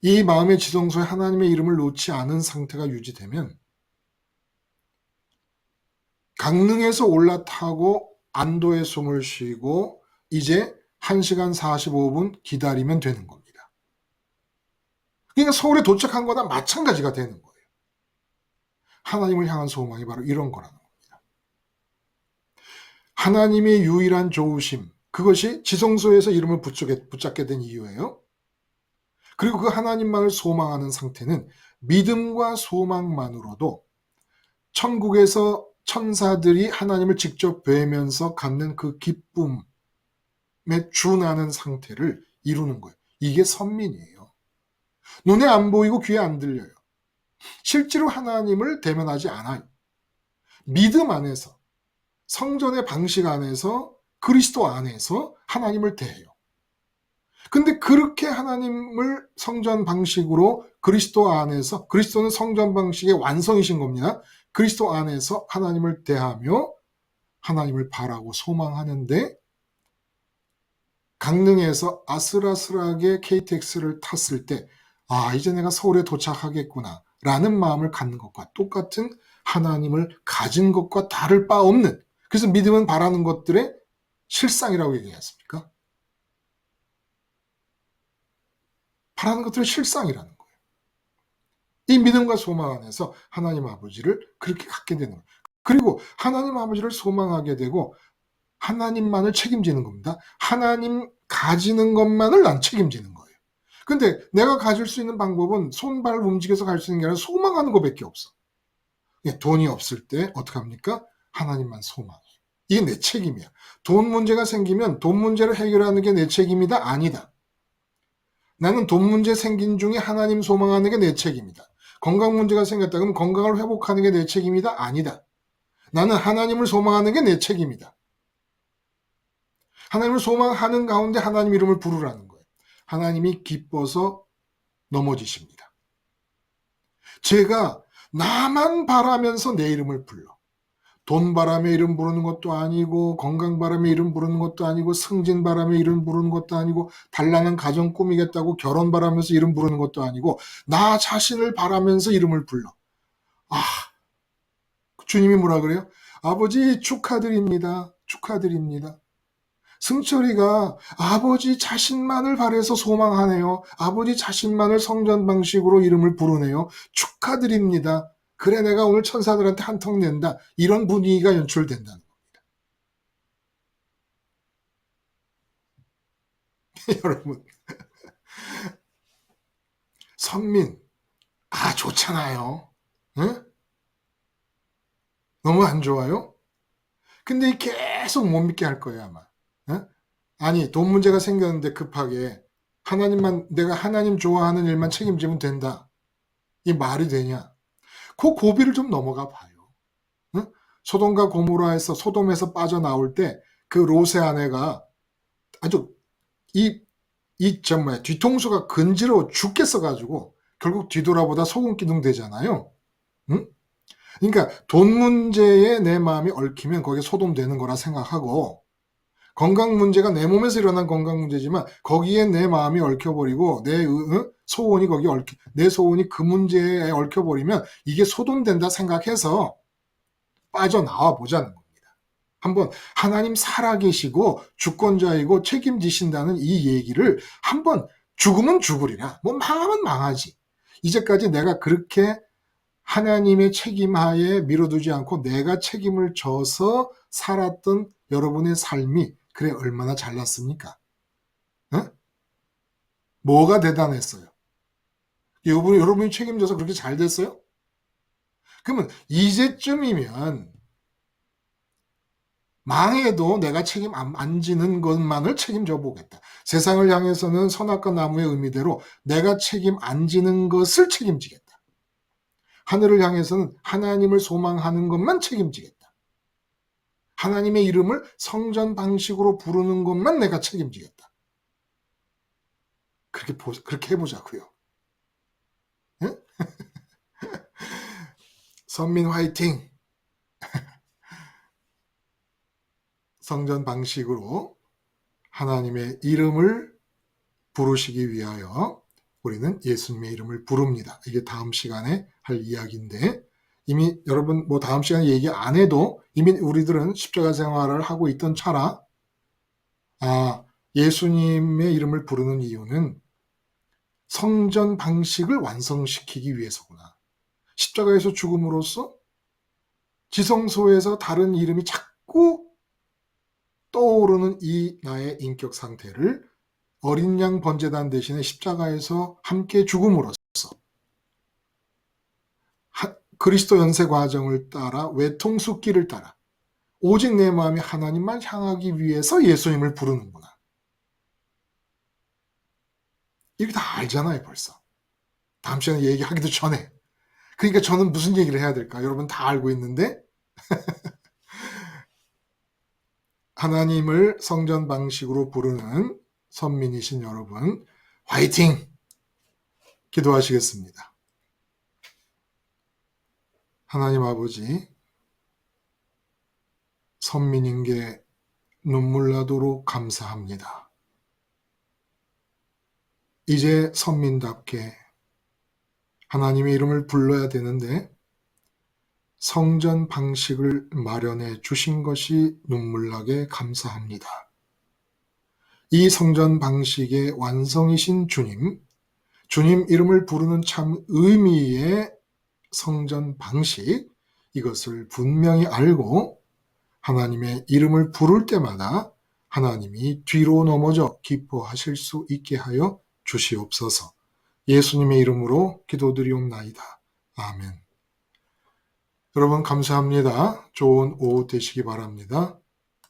이 마음의 지성소에 하나님의 이름을 놓지 않은 상태가 유지되면 강릉에서 올라타고 안도의 숨을 쉬고 이제 1시간 45분 기다리면 되는 겁니다. 그러니까 서울에 도착한 거나 마찬가지가 되는 거예요. 하나님을 향한 소망이 바로 이런 거라는 겁니다. 하나님의 유일한 좋으심, 그것이 지성소에서 이름을 붙잡게 된 이유예요. 그리고 그 하나님만을 소망하는 상태는 믿음과 소망만으로도 천국에서 천사들이 하나님을 직접 뵈면서 갖는 그 기쁨에 준하는 상태를 이루는 거예요. 이게 선민이에요. 눈에 안 보이고 귀에 안 들려요. 실제로 하나님을 대면하지 않아요. 믿음 안에서, 성전의 방식 안에서, 그리스도 안에서 하나님을 대해요. 근데 그렇게 하나님을 성전 방식으로 그리스도 안에서, 그리스도는 성전 방식의 완성이신 겁니다. 그리스도 안에서 하나님을 대하며 하나님을 바라고 소망하는데, 강릉에서 아슬아슬하게 KTX를 탔을 때, 아, 이제 내가 서울에 도착하겠구나 라는 마음을 갖는 것과 똑같은, 하나님을 가진 것과 다를 바 없는, 그래서 믿음은 바라는 것들의 실상이라고 얘기하지 않습니까? 바라는 것들의 실상이라는 거예요. 이 믿음과 소망 안에서 하나님 아버지를 그렇게 갖게 되는 거예요. 그리고 하나님 아버지를 소망하게 되고 하나님만을 책임지는 겁니다. 하나님 가지는 것만을 난 책임지는 거예요. 근데 내가 가질 수 있는 방법은 손발 움직여서 갈 수 있는 게 아니라 소망하는 것밖에 없어. 돈이 없을 때 어떻게 합니까? 하나님만 소망해. 이게 내 책임이야. 돈 문제가 생기면 돈 문제를 해결하는 게 내 책임이다? 아니다. 나는 돈 문제 생긴 중에 하나님 소망하는 게 내 책임이다. 건강 문제가 생겼다. 그럼 건강을 회복하는 게 내 책임이다? 아니다. 나는 하나님을 소망하는 게 내 책임이다. 하나님을 소망하는 가운데 하나님 이름을 부르라는 거예요. 하나님이 기뻐서 넘어지십니다. 제가 나만 바라면서 내 이름을 불러. 돈 바람에 이름 부르는 것도 아니고, 건강 바람에 이름 부르는 것도 아니고, 승진 바람에 이름 부르는 것도 아니고, 단란한 가정 꾸미겠다고 결혼 바라면서 이름 부르는 것도 아니고, 나 자신을 바라면서 이름을 불러. 아, 주님이 뭐라 그래요? 아버지 축하드립니다. 축하드립니다. 승철이가 아버지 자신만을 바래서 소망하네요. 아버지 자신만을 성전 방식으로 이름을 부르네요. 축하드립니다. 그래, 내가 오늘 천사들한테 한턱 낸다. 이런 분위기가 연출된다는 겁니다. 여러분, 선민, 아, 좋잖아요. 응? 너무 안 좋아요? 근데 계속 못 믿게 할 거예요, 아마. 응? 아니, 돈 문제가 생겼는데 급하게 내가 하나님 좋아하는 일만 책임지면 된다. 이 말이 되냐? 그 고비를 좀 넘어가 봐요. 응? 소돔과 고모라에서, 소돔에서 빠져나올 때 그 롯의 아내가 아주 뒤통수가 근지러워 죽겠어가지고 결국 뒤돌아보다 소금기둥 되잖아요. 응? 그러니까 돈 문제에 내 마음이 얽히면 거기에 소돔 되는 거라 생각하고, 건강 문제가 내 몸에서 일어난 건강 문제지만 거기에 내 마음이 얽혀버리고 소원이 내 소원이 그 문제에 얽혀버리면 이게 소돔 된다 생각해서 빠져나와 보자는 겁니다. 한번 하나님 살아계시고 주권자이고 책임지신다는 이 얘기를 한번, 죽으면 죽으리라, 뭐 망하면 망하지, 이제까지 내가 그렇게 하나님의 책임하에 밀어두지 않고 내가 책임을 져서 살았던 여러분의 삶이 그래 얼마나 잘났습니까? 어? 뭐가 대단했어요? 여러분이 책임져서 그렇게 잘 됐어요? 그러면 이제쯤이면 망해도 내가 책임 안 지는 것만을 책임져 보겠다. 세상을 향해서는 선악과 나무의 의미대로 내가 책임 안 지는 것을 책임지겠다. 하늘을 향해서는 하나님을 소망하는 것만 책임지겠다. 하나님의 이름을 성전 방식으로 부르는 것만 내가 책임지겠다. 그렇게 해보자고요. 네? 선민 화이팅! 성전 방식으로 하나님의 이름을 부르시기 위하여 우리는 예수님의 이름을 부릅니다. 이게 다음 시간에 할 이야기인데, 이미 여러분 다음 시간에 얘기 안 해도 이미 우리들은 십자가 생활을 하고 있던 차라, 예수님의 이름을 부르는 이유는 성전 방식을 완성시키기 위해서구나. 십자가에서 죽음으로써 지성소에서 다른 이름이 자꾸 떠오르는 이 나의 인격 상태를 어린 양 번제단 대신에 십자가에서 함께 죽음으로써 그리스도 연세 과정을 따라 외통수길을 따라 오직 내 마음이 하나님만 향하기 위해서 예수님을 부르는구나. 이게 다 알잖아요, 벌써. 다음 시간에 얘기하기도 전에. 그러니까 저는 무슨 얘기를 해야 될까? 여러분 다 알고 있는데 하나님을 성전 방식으로 부르는 선민이신 여러분, 화이팅! 기도하시겠습니다. 하나님 아버지, 선민인 게 눈물 나도록 감사합니다. 이제 선민답게 하나님의 이름을 불러야 되는데 성전 방식을 마련해 주신 것이 눈물나게 감사합니다. 이 성전 방식의 완성이신 주님, 주님 이름을 부르는 참 의미의 성전 방식, 이것을 분명히 알고 하나님의 이름을 부를 때마다 하나님이 뒤로 넘어져 기뻐하실 수 있게 하여 주시옵소서. 예수님의 이름으로 기도드리옵나이다. 아멘. 여러분 감사합니다. 좋은 오후 되시기 바랍니다.